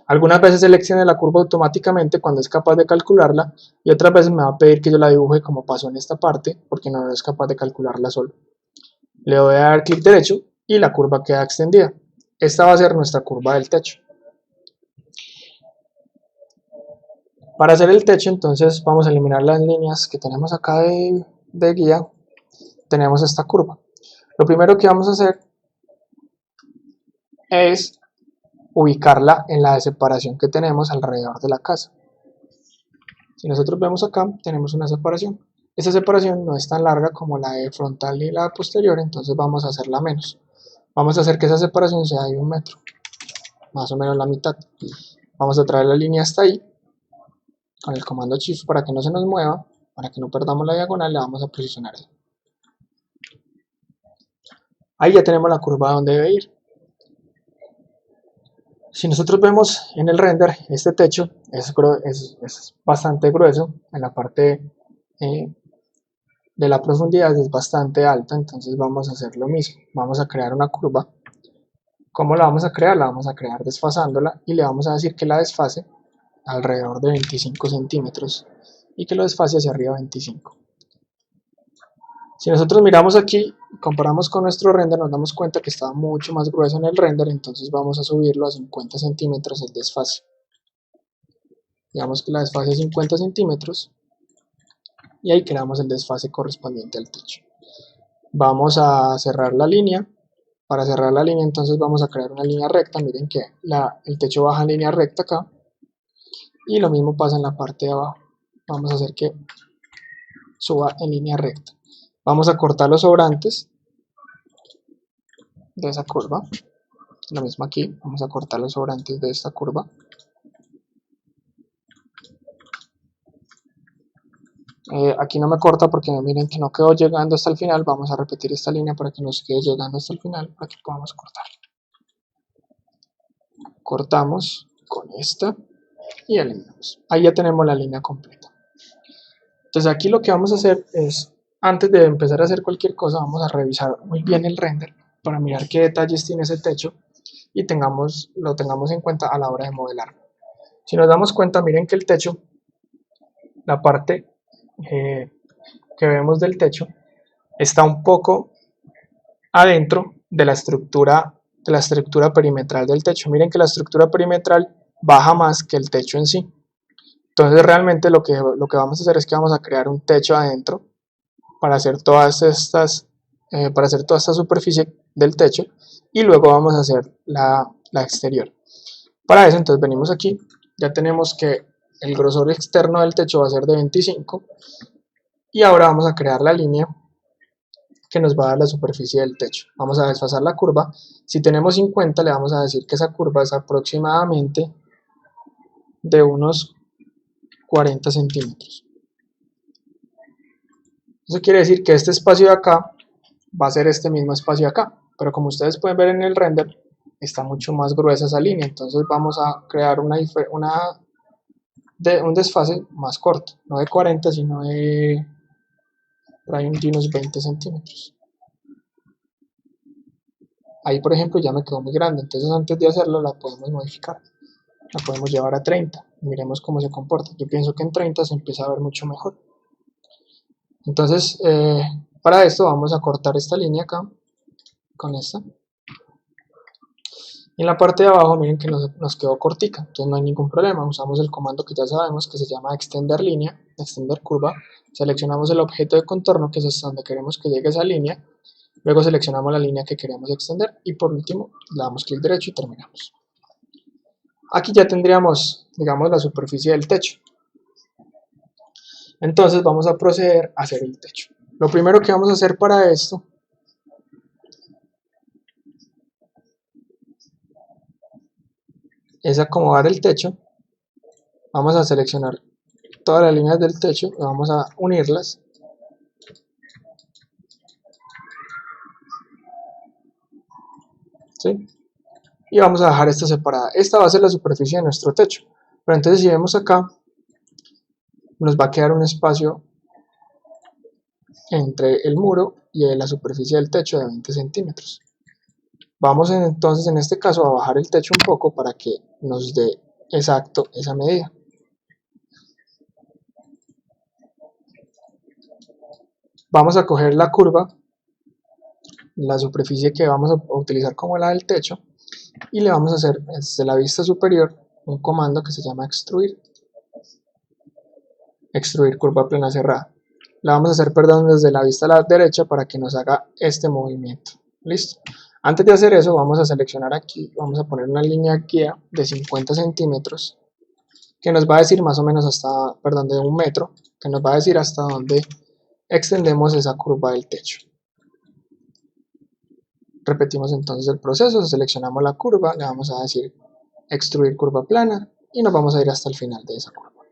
Speaker 1: Algunas veces seleccione la curva automáticamente cuando es capaz de calcularla, y otras veces me va a pedir que yo la dibuje como pasó en esta parte, porque no es capaz de calcularla solo. Le voy a dar clic derecho y la curva queda extendida. Esta va a ser nuestra curva del techo. Para hacer el techo, entonces vamos a eliminar las líneas que tenemos acá de guía. Tenemos esta curva. Lo primero que vamos a hacer es ubicarla en la separación que tenemos alrededor de la casa. Si nosotros vemos acá, tenemos una separación. Esta separación no es tan larga como la de frontal y la posterior, entonces vamos a hacerla menos. Vamos a hacer que esa separación sea de 1 metro, más o menos la mitad. Vamos a traer la línea hasta ahí, con el comando Shift para que no se nos mueva, para que no perdamos la diagonal, le vamos a posicionar ahí. Ahí ya tenemos la curva donde debe ir. Si nosotros vemos en el render, este techo es bastante grueso, en la parte de la profundidad es bastante alta, entonces vamos a hacer lo mismo. Vamos a crear una curva. ¿Cómo la vamos a crear? La vamos a crear desfasándola y le vamos a decir que la desfase alrededor de 25 centímetros y que lo desfase hacia arriba 25. Si nosotros miramos aquí y comparamos con nuestro render, nos damos cuenta que está mucho más grueso en el render, entonces vamos a subirlo a 50 centímetros el desfase. Digamos que la desfase es 50 centímetros y ahí creamos el desfase correspondiente al techo. Vamos a cerrar la línea. Para cerrar la línea, entonces vamos a crear una línea recta. Miren que el techo baja en línea recta acá y lo mismo pasa en la parte de abajo. Vamos a hacer que suba en línea recta. Vamos a cortar los sobrantes de esa curva. Lo mismo aquí, vamos a cortar los sobrantes de esta curva. Aquí no me corta porque miren que no quedó llegando hasta el final. Vamos a repetir esta línea para que nos quede llegando hasta el final, para que podamos cortar. Cortamos con esta y eliminamos. Ahí ya tenemos la línea completa. Entonces aquí lo que vamos a hacer es, antes de empezar a hacer cualquier cosa, vamos a revisar muy bien el render para mirar qué detalles tiene ese techo y lo tengamos en cuenta a la hora de modelar. Si nos damos cuenta, miren que el techo, la parte que vemos del techo, está un poco adentro de la estructura perimetral del techo. Miren que la estructura perimetral baja más que el techo en sí. Entonces realmente lo que vamos a hacer es que vamos a crear un techo adentro para hacer toda esta superficie del techo y luego vamos a hacer la exterior. Para eso entonces venimos aquí, ya tenemos que el grosor externo del techo va a ser de 25 y ahora vamos a crear la línea que nos va a dar la superficie del techo. Vamos a desfasar la curva. Si tenemos 50 le vamos a decir que esa curva es aproximadamente de unos 40 centímetros. Eso quiere decir que este espacio de acá va a ser este mismo espacio de acá, pero como ustedes pueden ver en el render, está mucho más gruesa esa línea, entonces vamos a crear un desfase más corto, no de 40, sino de por ahí unos 20 centímetros. Ahí, por ejemplo, ya me quedó muy grande, entonces antes de hacerlo la podemos modificar. La podemos llevar a 30. Miremos cómo se comporta. Yo pienso que en 30 se empieza a ver mucho mejor. Entonces, para esto vamos a cortar esta línea acá, con esta. Y en la parte de abajo, miren que nos quedó cortica, entonces no hay ningún problema. Usamos el comando que ya sabemos que se llama extender línea, extender curva. Seleccionamos el objeto de contorno, que es hasta donde queremos que llegue esa línea. Luego seleccionamos la línea que queremos extender y por último le damos clic derecho y terminamos. Aquí ya tendríamos, digamos, la superficie del techo. Entonces vamos a proceder a hacer el techo. Lo primero que vamos a hacer para esto es acomodar el techo. Vamos a seleccionar todas las líneas del techo y vamos a unirlas. ¿Sí? Y vamos a dejar esta separada. Esta va a ser la superficie de nuestro techo. Pero entonces si vemos acá, nos va a quedar un espacio entre el muro y la superficie del techo de 20 centímetros. Vamos entonces en este caso a bajar el techo un poco para que nos dé exacto esa medida. Vamos a coger la curva, la superficie que vamos a utilizar como la del techo, y le vamos a hacer desde la vista superior un comando que se llama extruir. Extruir curva plana cerrada. La vamos a hacer, perdón, desde la vista a la derecha para que nos haga este movimiento. Listo. Antes de hacer eso, vamos a seleccionar aquí, vamos a poner una línea guía de 50 centímetros que nos va a decir más o menos hasta, perdón, de 1 metro, que nos va a decir hasta dónde extendemos esa curva del techo. Repetimos entonces el proceso, seleccionamos la curva, le vamos a decir extruir curva plana y nos vamos a ir hasta el final de esa curva.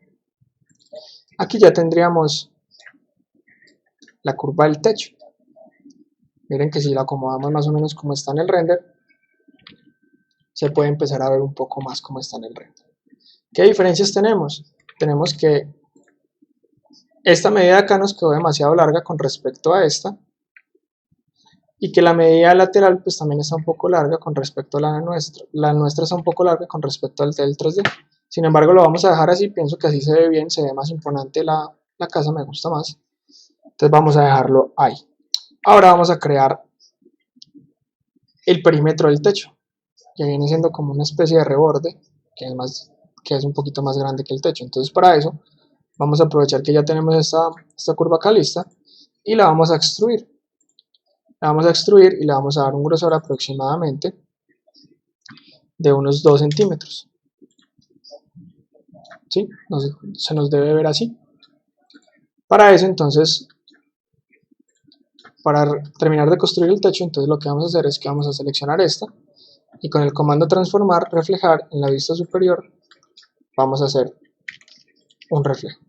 Speaker 1: Aquí ya tendríamos la curva del techo. Miren que si la acomodamos más o menos como está en el render, se puede empezar a ver un poco más como está en el render. ¿Qué diferencias tenemos? Tenemos que esta medida de acá nos quedó demasiado larga con respecto a esta, y que la medida lateral pues también está un poco larga con respecto a la nuestra. La nuestra está un poco larga con respecto al del 3D. Sin embargo, lo vamos a dejar así, pienso que así se ve bien, se ve más imponente la casa, me gusta más. Entonces vamos a dejarlo ahí. Ahora vamos a crear el perímetro del techo, que viene siendo como una especie de reborde, que es un poquito más grande que el techo. Entonces para eso vamos a aprovechar que ya tenemos esta curva acá lista y la vamos a extruir. La vamos a extruir y le vamos a dar un grosor aproximadamente de unos 2 centímetros. ¿Sí? Se nos debe ver así. Para eso entonces, para terminar de construir el techo, entonces lo que vamos a hacer es que vamos a seleccionar esta y con el comando transformar, reflejar en la vista superior, vamos a hacer un reflejo.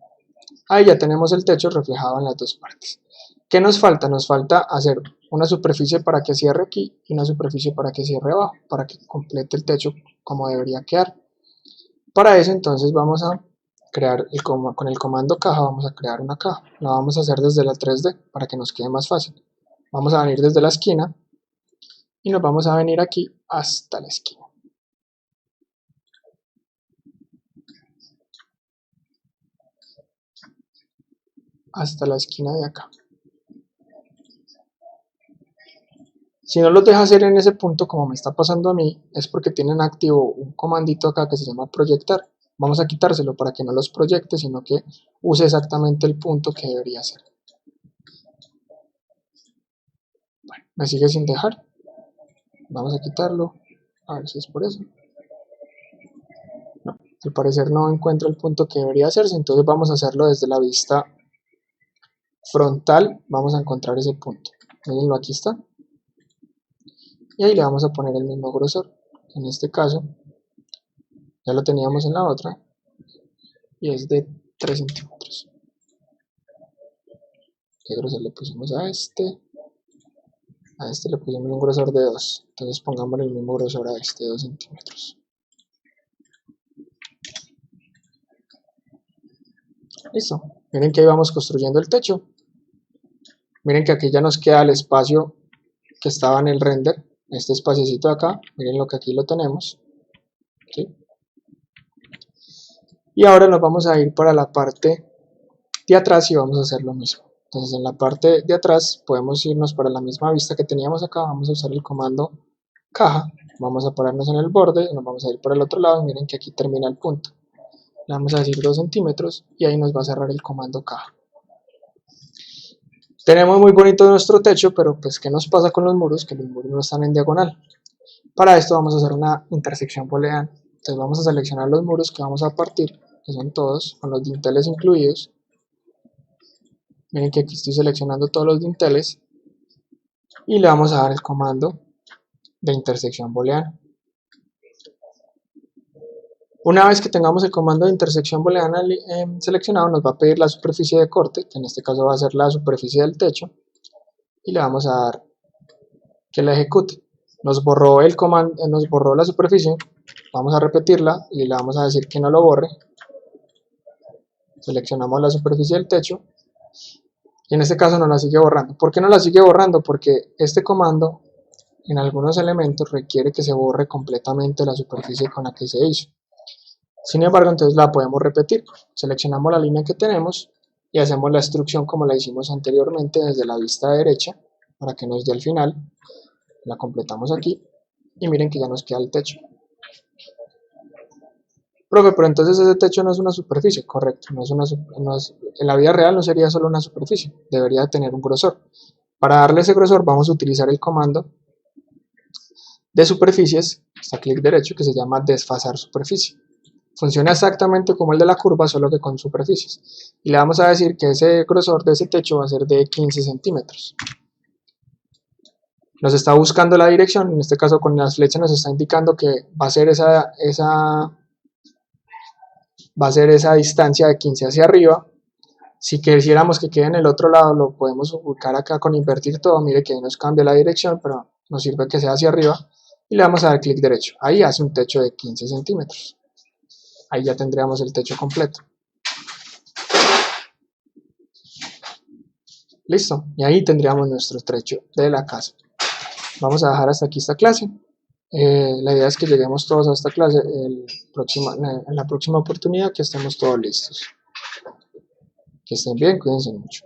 Speaker 1: Ahí ya tenemos el techo reflejado en las dos partes. ¿Qué nos falta? Nos falta hacer una superficie para que cierre aquí y una superficie para que cierre abajo, para que complete el techo como debería quedar. Para eso entonces vamos a crear, con el comando caja vamos a crear una caja. La vamos a hacer desde la 3D para que nos quede más fácil. Vamos a venir desde la esquina y nos vamos a venir aquí hasta la esquina. Hasta la esquina de acá. Si no los deja hacer en ese punto, como me está pasando a mí, es porque tienen activo un comandito acá que se llama proyectar. Vamos a quitárselo para que no los proyecte, sino que use exactamente el punto que debería ser. Bueno, me sigue sin dejar. Vamos a quitarlo. A ver si es por eso. No, al parecer no encuentro el punto que debería hacerse, entonces vamos a hacerlo desde la vista frontal. Vamos a encontrar ese punto. Mírenlo, aquí está. Y ahí le vamos a poner el mismo grosor. En este caso, ya lo teníamos en la otra, y es de 3 centímetros. ¿Qué grosor le pusimos a este? A este le pusimos un grosor de 2. Entonces pongamos el mismo grosor a este, 2 centímetros. Listo. Miren que ahí vamos construyendo el techo. Miren que aquí ya nos queda el espacio que estaba en el render. Este espaciocito de acá. Miren lo que aquí lo tenemos. ¿Sí? Y ahora nos vamos a ir para la parte de atrás y vamos a hacer lo mismo. Entonces en la parte de atrás podemos irnos para la misma vista que teníamos acá. Vamos a usar el comando caja. Vamos a pararnos en el borde y nos vamos a ir por el otro lado. Y miren que aquí termina el punto. Le vamos a decir 2 centímetros y ahí nos va a cerrar el comando caja. Tenemos muy bonito nuestro techo, pero pues ¿qué nos pasa con los muros? Que los muros no están en diagonal. Para esto vamos a hacer una intersección booleana. Entonces vamos a seleccionar los muros que vamos a partir, que son todos, con los dinteles incluidos. Miren que aquí estoy seleccionando todos los dinteles y le vamos a dar el comando de intersección booleana. Una vez que tengamos el comando de intersección booleana seleccionado, nos va a pedir la superficie de corte, que en este caso va a ser la superficie del techo, y le vamos a dar que la ejecute. Nos borró la superficie, vamos a repetirla y le vamos a decir que no lo borre. Seleccionamos la superficie del techo y en este caso no la sigue borrando. ¿Por qué no la sigue borrando? Porque este comando en algunos elementos requiere que se borre completamente la superficie con la que se hizo. Sin embargo, entonces la podemos repetir. Seleccionamos la línea que tenemos y hacemos la instrucción como la hicimos anteriormente desde la vista derecha para que nos dé al final. La completamos aquí y miren que ya nos queda el techo. Profe, pero entonces ese techo no es una superficie, correcto, en la vida real no sería solo una superficie, debería tener un grosor. Para darle ese grosor vamos a utilizar el comando de superficies, está clic derecho, que se llama desfasar superficie. Funciona exactamente como el de la curva, solo que con superficies. Y le vamos a decir que ese grosor de ese techo va a ser de 15 centímetros. Nos está buscando la dirección, en este caso con las flechas nos está indicando que va a ser esa distancia de 15 hacia arriba. Si quisiéramos que quede en el otro lado, lo podemos ubicar acá con invertir todo. Mire que ahí nos cambia la dirección, pero nos sirve que sea hacia arriba. Y le vamos a dar clic derecho. Ahí hace un techo de 15 centímetros. Ahí ya tendríamos el techo completo. Listo. Y ahí tendríamos nuestro techo de la casa. Vamos a dejar hasta aquí esta clase. La idea es que lleguemos todos a esta clase en la próxima oportunidad, que estemos todos listos. Que estén bien, cuídense mucho.